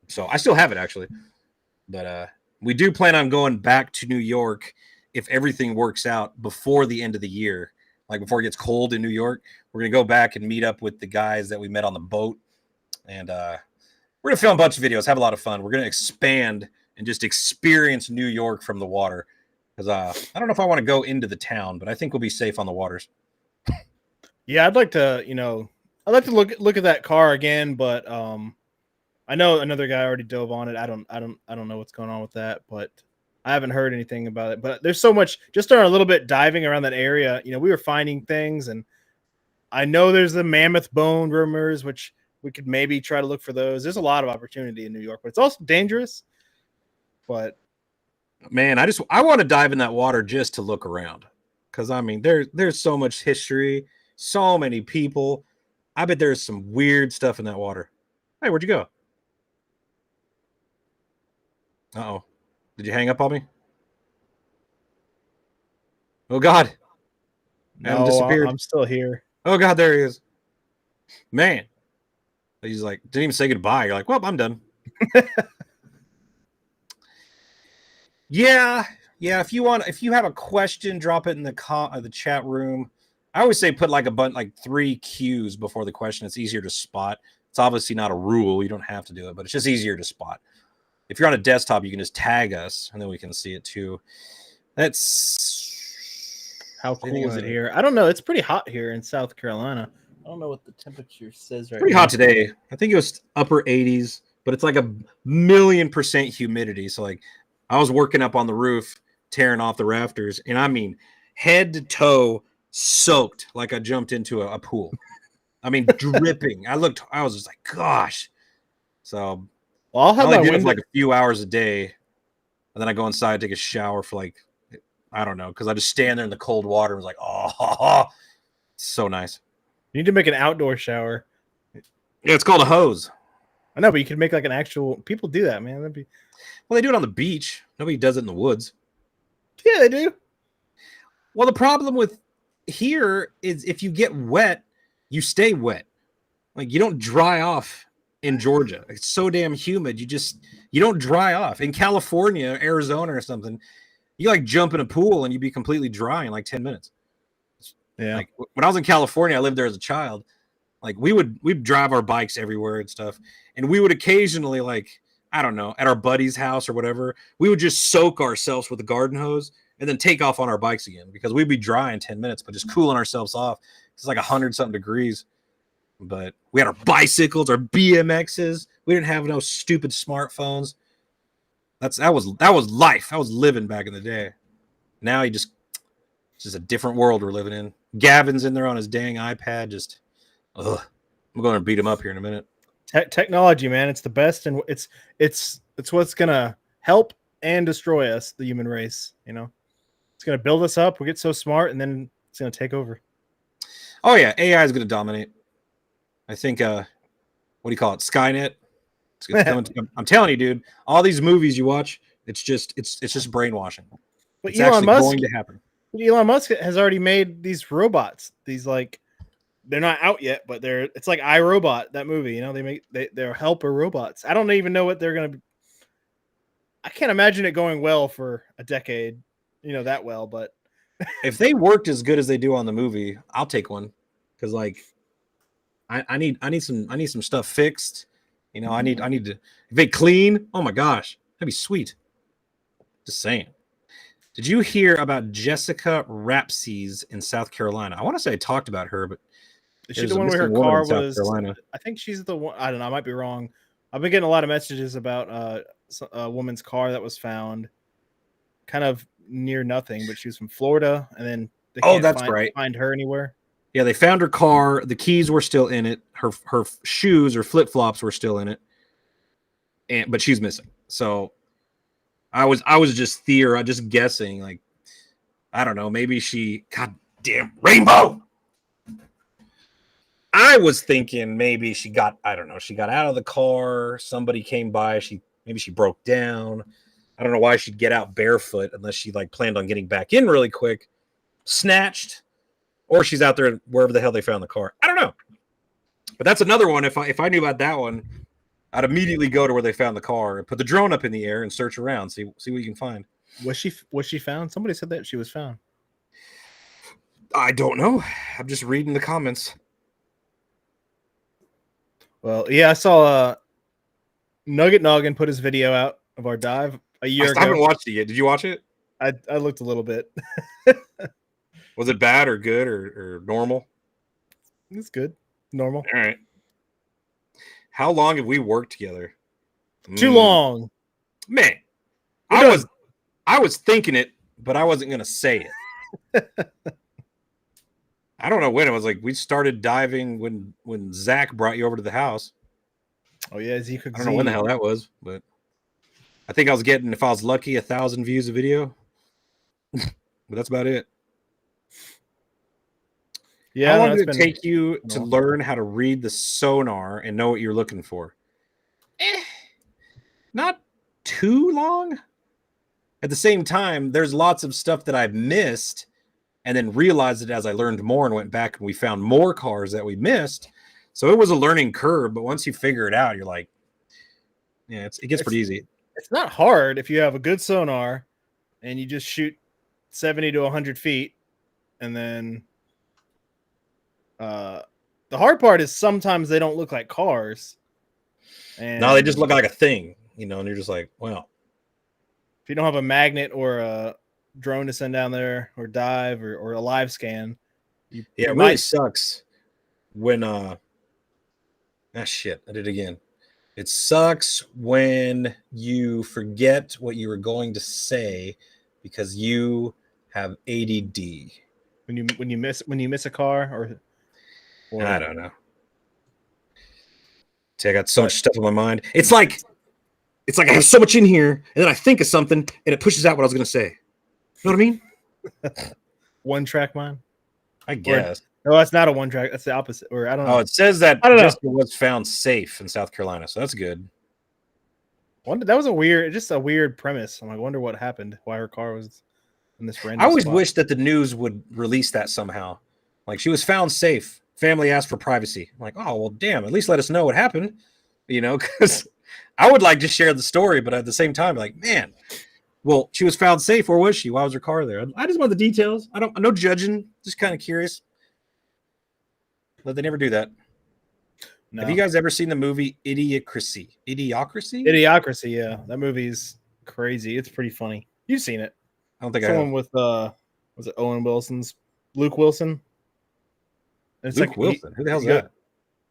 So I still have it actually, but we do plan on going back to New York if everything works out before the end of the year, like before it gets cold in New York. We're going to go back and meet up with the guys that we met on the boat. And we're going to film a bunch of videos, have a lot of fun. We're going to expand and just experience New York from the water. Because I don't know if I want to go into the town, but I think we'll be safe on the waters. Yeah, I'd like to look at that car again, but I know another guy already dove on it. I don't know what's going on with that, but I haven't heard anything about it. But there's so much, just starting a little bit diving around that area. You know, we were finding things, and I know there's the mammoth bone rumors, which we could maybe try to look for those. There's a lot of opportunity in New York, but it's also dangerous. But man, I want to dive in that water just to look around. Because I mean, there's so much history, so many people. I bet there's some weird stuff in that water. Hey, where'd you go? Uh-oh. Did you hang up on me? Oh God. Adam disappeared. I'm still here. Oh God, there he is. Man. He's like, didn't even say goodbye. You're like, well, I'm done. Yeah. If you have a question, drop it in the chat room. I always say put like like 3 cues before the question. It's easier to spot. It's obviously not a rule. You don't have to do it, but it's just easier to spot. If you're on a desktop, you can just tag us, and then we can see it too. That's How cool is it here? I don't know. It's pretty hot here in South Carolina. I don't know what the temperature says right now. Pretty hot today. I think it was upper 80s, but it's like 1,000,000% humidity. So like, I was working up on the roof, tearing off the rafters, and I mean, head to toe soaked, like I jumped into a pool. I mean, dripping. I was just like, gosh. So well, I'll have my window for like a few hours a day, and then I go inside, take a shower for like, I don't know, because I just stand there in the cold water and was like, oh, it's so nice. You need to make an outdoor shower. Yeah, it's called a hose. I know, but you could make like an actual. People do that, man. That'd be. Well, they do it on the beach. Nobody does it in the woods. Yeah, they do. Well, the problem with here is if you get wet, you stay wet. Like you don't dry off in Georgia. It's so damn humid. You don't dry off. In California, Arizona, or something, you like jump in a pool and you'd be completely dry in like 10 minutes. Yeah. Like when I was in California, I lived there as a child. Like we'd drive our bikes everywhere and stuff, and we would occasionally, like, I don't know, at our buddy's house or whatever, we would just soak ourselves with a garden hose and then take off on our bikes again because we'd be dry in 10 minutes, but just cooling ourselves off. It's like 100-something degrees. But we had our bicycles, our BMXs. We didn't have no stupid smartphones. That was life. I was living back in the day. Now it's just a different world we're living in. Gavin's in there on his dang iPad. Just, ugh. I'm going to beat him up here in a minute. Technology, man, it's the best, and it's what's gonna help and destroy us, the human race. You know, it's gonna build us up. We get so smart, and then it's gonna take over. Oh yeah, AI is gonna dominate. I think, what do you call it? Skynet. I'm telling you, dude. All these movies you watch, it's just brainwashing. But it's Elon Musk going to happen. Elon Musk has already made these robots. These like. They're not out yet, but it's like iRobot, that movie. You know, they're helper robots. I don't even know what they're gonna be. I can't imagine it going well for a decade, you know, that well. But if they worked as good as they do on the movie, I'll take one. Because like, I need some stuff fixed. You know, I need to. If they clean, oh my gosh, that'd be sweet. Just saying. Did you hear about Jessica Rapses in South Carolina? I want to say I talked about her, but. Is she the one where her car was? I think she's the one. I don't know. I might be wrong. I've been getting a lot of messages about a woman's car that was found, kind of near nothing, but she was from Florida, and then they can't find her anywhere. Yeah, they found her car. The keys were still in it. Her shoes or flip flops were still in it, but she's missing. So I was just guessing. Like, I don't know. Maybe she. Goddamn rainbow. I was thinking maybe she got out of the car. Somebody came by. Maybe she broke down. I don't know why she'd get out barefoot unless she like planned on getting back in really quick. Snatched, or she's out there wherever the hell they found the car. I don't know. But that's another one. If I knew about that one, I'd immediately go to where they found the car and put the drone up in the air and search around, see what you can find. Was she found? Somebody said that she was found. I don't know. I'm just reading the comments. Well, yeah, I saw Nugget Noggin put his video out of our dive a year ago. I haven't watched it yet. Did you watch it? I looked a little bit. Was it bad or good or normal? It's good. Normal. All right. How long have we worked together? Too long. Man, I was thinking it, but I wasn't going to say it. I don't know when it was. Like we started diving when Zach brought you over to the house. Oh yeah, I don't know when the hell that was, but I think I was getting, if I was lucky, 1,000 views a video. But that's about it. Yeah. How long did it take you to learn how to read the sonar and know what you're looking for? Not too long. At the same time, there's lots of stuff that I've missed. And then realized it as I learned more and went back and we found more cars that we missed. So it was a learning curve, but once you figure it out, you're like, yeah, it gets pretty easy. It's not hard if you have a good sonar and you just shoot 70 to 100 feet and then The hard part is sometimes they don't look like cars. And No, they just look like a thing, you know, and you're just like, well. If you don't have a magnet or a drone to send down there or dive or a live scan, you It really sucks when shit, I did it again. It sucks when you forget what you were going to say because you have ADD. When you miss a car or I don't know. See, I got so much stuff in my mind. It's like I have so much in here, and then I think of something, and it pushes out what I was going to say. You know what I mean? One track mind. I guess. No, that's not a one track. That's the opposite. Or I don't know. Oh, it says that Jessica was found safe in South Carolina, so that's good. That was a weird premise. I wonder what happened. Why her car was in this random. I always wish that the news would release that somehow. Like, she was found safe. Family asked for privacy. I'm like, oh well, damn. At least let us know what happened. You know, because I would like to share the story, but at the same time, like, man, well, she was found safe. Where was she? Why was her car there? I just want the details. No judging. Just kind of curious. But they never do that. No. Have you guys ever seen the movie Idiocracy? Idiocracy, yeah. That movie's crazy. It's pretty funny. You've seen it. I don't think Someone with was it Luke Wilson? It's Luke Wilson. Who the hell's that?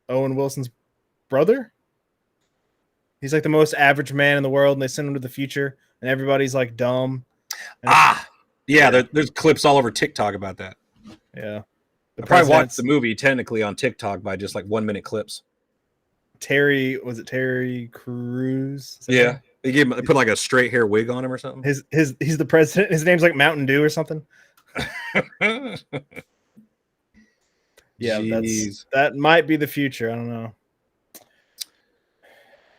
Owen Wilson's brother? He's like the most average man in the world, and they send him to the future, and everybody's like dumb. Yeah, there's clips all over TikTok about that. Yeah. I probably watched the movie technically on TikTok by just like 1 minute clips. Terry Crews? Yeah. They put like a straight hair wig on him or something. He's the president. His name's like Mountain Dew or something. Yeah, that might be the future. I don't know.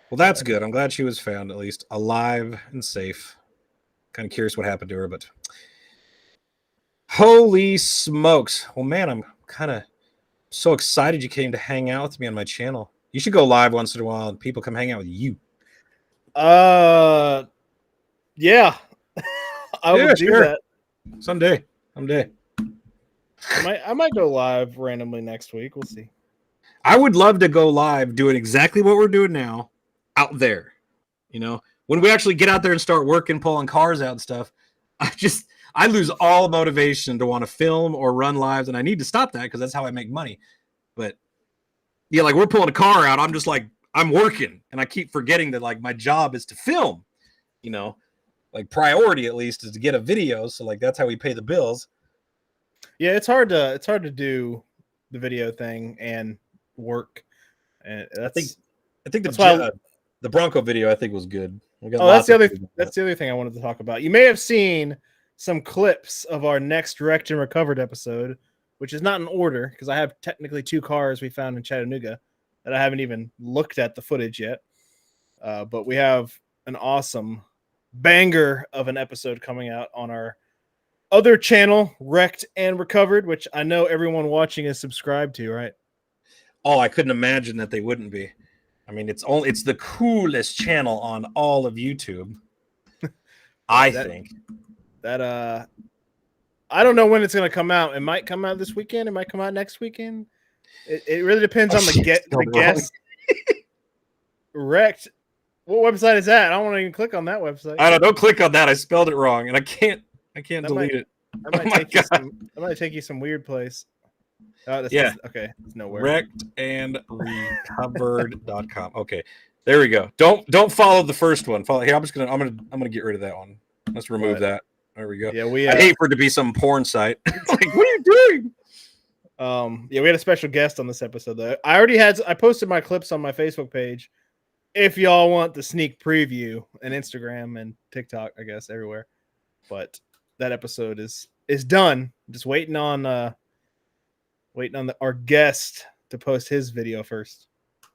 Well, that's good. I'm glad she was found at least alive and safe. Kind of curious what happened to her, but holy smokes. Well, man, I'm kind of so excited you came to hang out with me on my channel. You should go live once in a while and people come hang out with you. Yeah. I will do that. Someday. I might go live randomly next week. We'll see. I would love to go live doing exactly what we're doing now out there. You know, when we actually get out there and start working, pulling cars out and stuff, I lose all motivation to want to film or run lives, and I need to stop that because that's how I make money. But yeah, like we're pulling a car out, I'm just like, I'm working, and I keep forgetting that like my job is to film. You know, like priority at least is to get a video, so like that's how we pay the bills. Yeah, it's hard to do the video thing and work, and I think the Bronco video I think was good. That's the other thing I wanted to talk about. You may have seen some clips of our next Wrecked and Recovered episode, which is not in order because I have technically 2 cars we found in Chattanooga that I haven't even looked at the footage yet. But we have an awesome banger of an episode coming out on our other channel, Wrecked and Recovered, which I know everyone watching is subscribed to, right? Oh, I couldn't imagine that they wouldn't be. I mean, it's the coolest channel on all of YouTube. I think that I don't know when it's going to come out. It might come out this weekend. It might come out next weekend. It really depends on the guest. Wrecked. What website is that? I don't want to even click on that website. Don't click on that. I spelled it wrong, and I can't delete it. That might take you some weird place. Okay. It's nowhere. Wreckedandrecovered.com. Okay. There we go. Don't follow the first one. Here, I'm gonna get rid of that one. Let's remove that. There we go. Yeah, I hate for it to be some porn site. Like, what are you doing? We had a special guest on this episode though. I posted my clips on my Facebook page. If y'all want the sneak preview and Instagram and TikTok, I guess everywhere. But that episode is done. Just waiting on our guest to post his video first.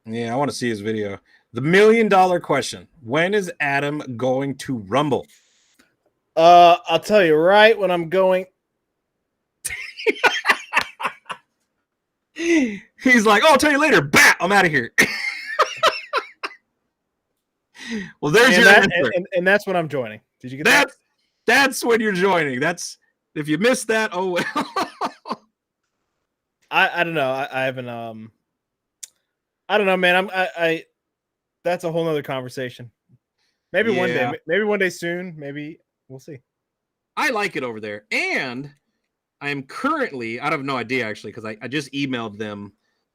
Yeah, I want to see his video. The $1 million question: when is Adam going to rumble? I'll tell you right when I'm going. He's like, "Oh, I'll tell you later." Bat, I'm out of here. Well, there's your answer. And that's when I'm joining. Did you get that? That's when you're joining. That's if you missed that. Oh well. I don't know. I haven't I don't know, man. I that's a whole nother conversation. Maybe one day. Yeah, Maybe one day soon. Maybe we'll see. I like it over there. And I am currently, I have no idea actually, because I just emailed them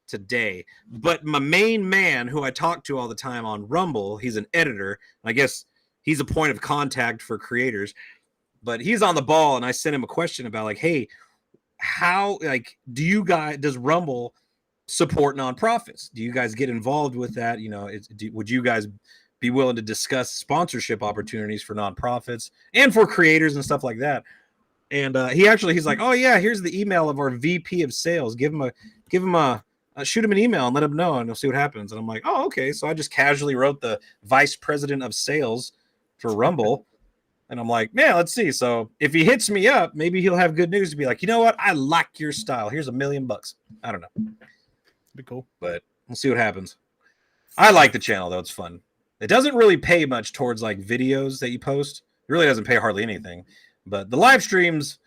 today. But my main man who I talk to all the time on Rumble, he's an editor. I guess he's a point of contact for creators. But he's on the ball, and I sent him a question about like, hey, how like does Rumble support nonprofits? Do you guys get involved with that? You know, would you guys be willing to discuss sponsorship opportunities for nonprofits and for creators and stuff like that? And he's like, oh yeah, here's the email of our VP of sales. Give him a shoot him an email and let him know, and we'll see what happens. And I'm like, oh, okay. So I just casually wrote the vice president of sales for Rumble. And I'm like, man, let's see. So if he hits me up, maybe he'll have good news to be like, you know what? I like your style. Here's $1 million. I don't know. Be cool. But we'll see what happens. I like the channel, though. It's fun. It doesn't really pay much towards like videos that you post. It really doesn't pay hardly anything. But the live streams,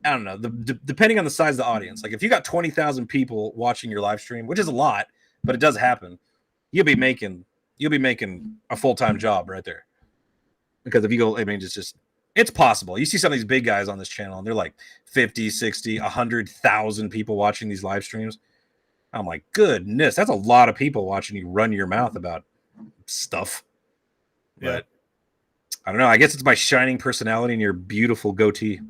I don't know, depending on the size of the audience. Like if you got 20,000 people watching your live stream, which is a lot, but it does happen, you'll be making a full-time job right there. Because if you go, I mean, it's possible. You see some of these big guys on this channel, and they're like 50, 60, 100,000 people watching these live streams. I'm like, goodness, that's a lot of people watching you run your mouth about stuff. Yeah. But I don't know. I guess it's my shining personality and your beautiful goatee.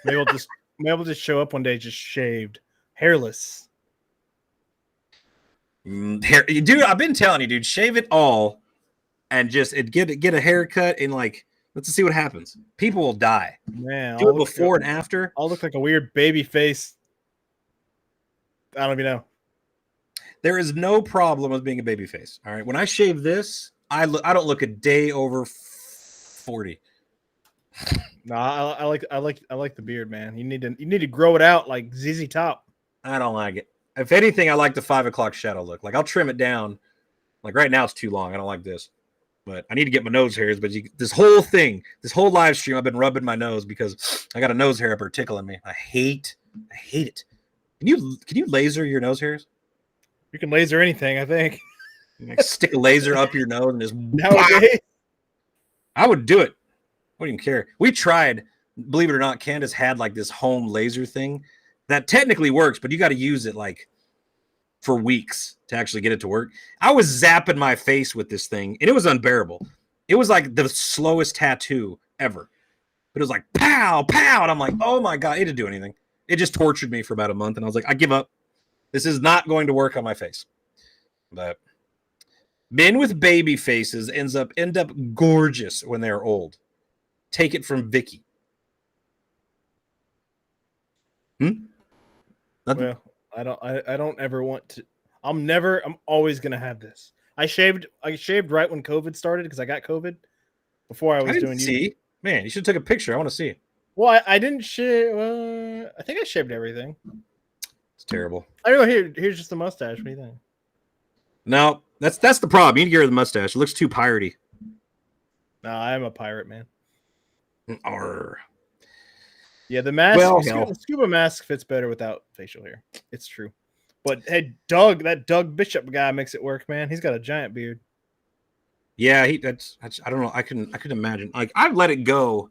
Maybe we'll just show up one day just shaved, hairless. Dude, I've been telling you, dude, shave it all and just get a haircut and like let's see what happens. People will die. Man, do it before and after. I'll look like a weird baby face. I don't even know. There is no problem with being a baby face. All right. When I shave this, I don't look a day over 40. No, I like the beard, man. You need to grow it out like ZZ Top. I don't like it. If anything, I like the 5 o'clock shadow look. Like I'll trim it down. Like right now, it's too long. I don't like this. But I need to get my nose hairs. But this whole live stream, I've been rubbing my nose because I got a nose hair up there tickling me. I hate it. Can you laser your nose hairs? You can laser anything, I think. Like stick a laser up your nose and just nowadays. I would do it. I wouldn't even care. We tried, believe it or not, Candace had like this home laser thing that technically works, but you got to use it like for weeks to actually get it to work. I was zapping my face with this thing, and it was unbearable. It was like the slowest tattoo ever. But it was like, pow, pow, and I'm like, oh my God, it didn't do anything. It just tortured me for about a month, and I was like, I give up. This is not going to work on my face. But men with baby faces end up gorgeous when they're old. Take it from Vicky. Nothing? Well, I don't ever want to. I'm always gonna have this. I shaved right when COVID started because I got COVID before I was doing. See, man, you should have took a picture. I want to see it. Well, I didn't shave. I think I shaved everything. It's terrible. I don't know. Here's just the mustache. What do you think? No, that's the problem. You need to get rid of the mustache. It looks too piratey. No, I'm a pirate, man. Arr. Yeah, the mask. The scuba mask fits better without facial hair. It's true. But hey, that Doug Bishop guy makes it work, man. He's got a giant beard. Yeah, that's I don't know. I couldn't imagine. Like I've let it go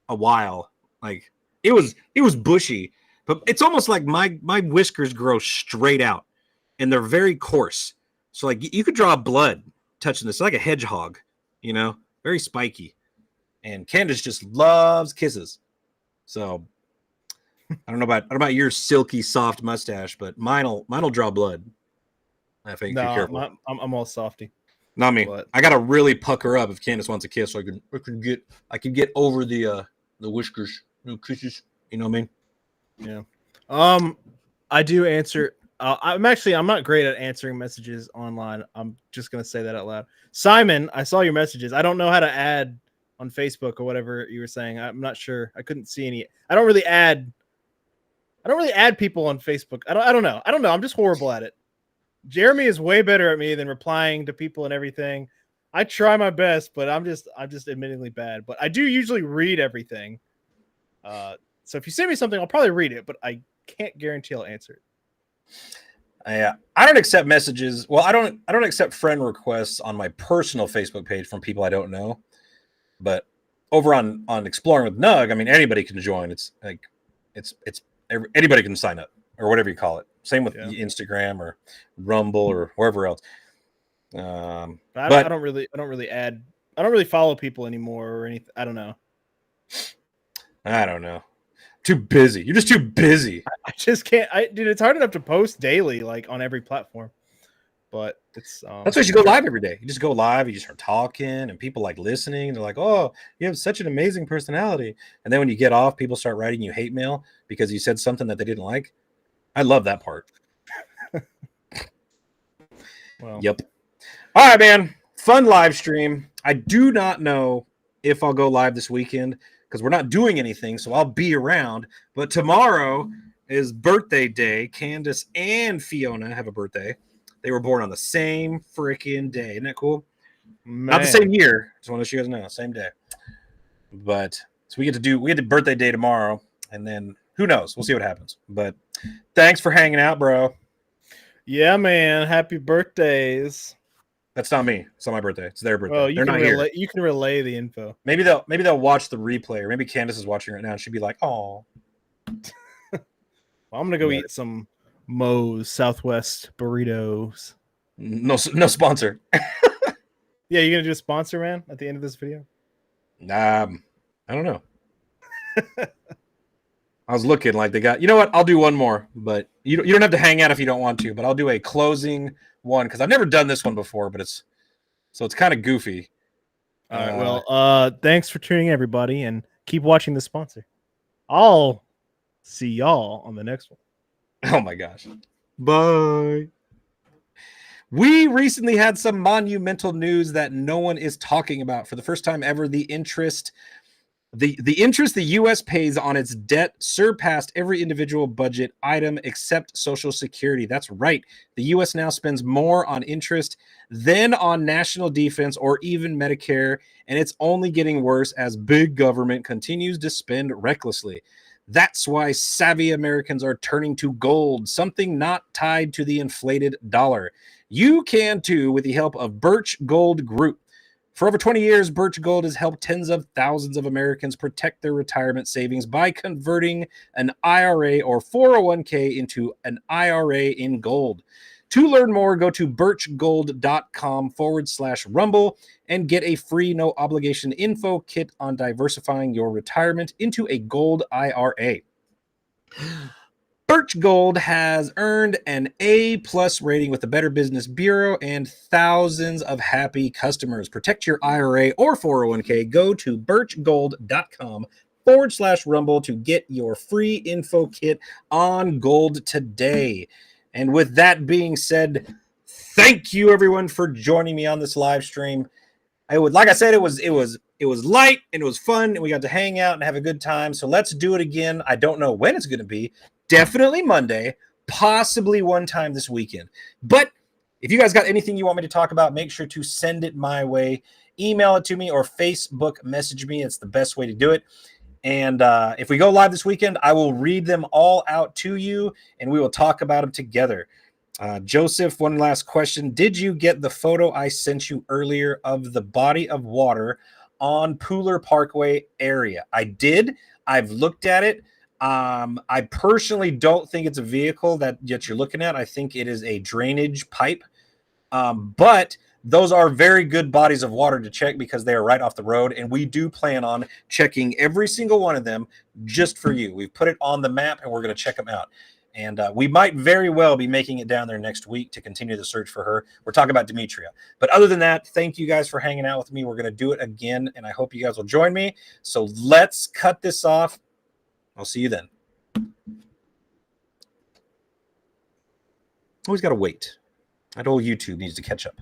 a while. Like it was bushy, but it's almost like my whiskers grow straight out, and they're very coarse. So like you could draw blood touching this, like a hedgehog, you know, very spiky. And Candace just loves kisses. So I don't know about your silky soft mustache, but mine'll draw blood. I think. No, be careful. I'm all softy. Not me. But I gotta really pucker up if Candace wants a kiss, so I can get over the whiskers, kisses. You know what I mean? Yeah. I do answer. I'm not great at answering messages online. I'm just gonna say that out loud. Simon, I saw your messages. I don't know how to add on Facebook or whatever you were saying. I'm not sure. I couldn't see any. I don't really add people on Facebook. I don't know. I'm just horrible at it. Jeremy is way better at me than replying to people and everything. I try my best, but I'm just admittingly bad. But I do usually read everything. So if you send me something, I'll probably read it, but I can't guarantee I'll answer it. I don't accept messages. Well, I don't accept friend requests on my personal Facebook page from people I don't know. But over on Exploring with Nug, I mean, anybody can join. It's like anybody can sign up or whatever you call it. Same with Instagram or Rumble or wherever else. I don't really follow people anymore or anything. I don't know. Too busy. You're just too busy. I just can't. Dude, it's hard enough to post daily, like on every platform. But it's that's why you should go live every day. You just go live, you just start talking, and people like listening. They're like, "Oh, you have such an amazing personality." And then when you get off, people start writing you hate mail because you said something that they didn't like. I love that part. Well, yep. All right, man. Fun live stream. I do not know if I'll go live this weekend because we're not doing anything, so I'll be around. But tomorrow is birthday day. Candace and Fiona have a birthday. They were born on the same freaking day. Isn't that cool? man. Not the same year. Just want to let you guys know, same day. But so we get the birthday day tomorrow, and then who knows? We'll see what happens. But thanks for hanging out, bro. Yeah, man. Happy birthdays. That's not me. It's not my birthday. It's their birthday. Oh, They're not here. You can relay the info. Maybe they'll watch the replay, or maybe Candace is watching right now and she'd be like, "Oh." Well, I'm gonna go eat some Moe's Southwest burritos. No sponsor. Yeah, you gonna do a sponsor, man, at the end of this video? I don't know. I was looking like they got. You know what? I'll do one more, but you don't have to hang out if you don't want to. But I'll do a closing one because I've never done this one before, but it's kind of goofy. All right. Well, thanks for tuning in, everybody, and keep watching the sponsor. I'll see y'all on the next one. Oh my gosh. Bye. We recently had some monumental news that no one is talking about. For the first time ever, the interest the U.S. pays on its debt surpassed every individual budget item except Social Security. That's right. The U.S. now spends more on interest than on national defense or even Medicare, and it's only getting worse as big government continues to spend recklessly. That's why savvy Americans are turning to gold, something not tied to the inflated dollar. You can too with the help of Birch Gold Group. For over 20 years, Birch Gold has helped tens of thousands of Americans protect their retirement savings by converting an IRA or 401k into an IRA in gold. To learn more, go to birchgold.com/rumble and get a free no obligation info kit on diversifying your retirement into a gold IRA. Birch Gold has earned an A+ rating with the Better Business Bureau and thousands of happy customers. Protect your IRA or 401k. Go to birchgold.com/rumble to get your free info kit on gold today. And with that being said, thank you everyone for joining me on this live stream. Like I said, it was light and it was fun and we got to hang out and have a good time. So let's do it again. I don't know when it's going to be. Definitely Monday, possibly one time this weekend. But if you guys got anything you want me to talk about, make sure to send it my way. Email it to me or Facebook message me. It's the best way to do it. And if we go live this weekend, I will read them all out to you and we will talk about them together. Joseph, one last question. Did you get the photo I sent you earlier of the body of water on Pooler Parkway area? I did. I've looked at it. I personally don't think it's a vehicle that you're looking at. I think it is a drainage pipe. But those are very good bodies of water to check because they are right off the road. And we do plan on checking every single one of them just for you. We've put it on the map and we're going to check them out. And we might very well be making it down there next week to continue the search for her. We're talking about Demetria. But other than that, thank you guys for hanging out with me. We're going to do it again, and I hope you guys will join me. So let's cut this off. I'll see you then. Always got to wait. That old YouTube needs to catch up.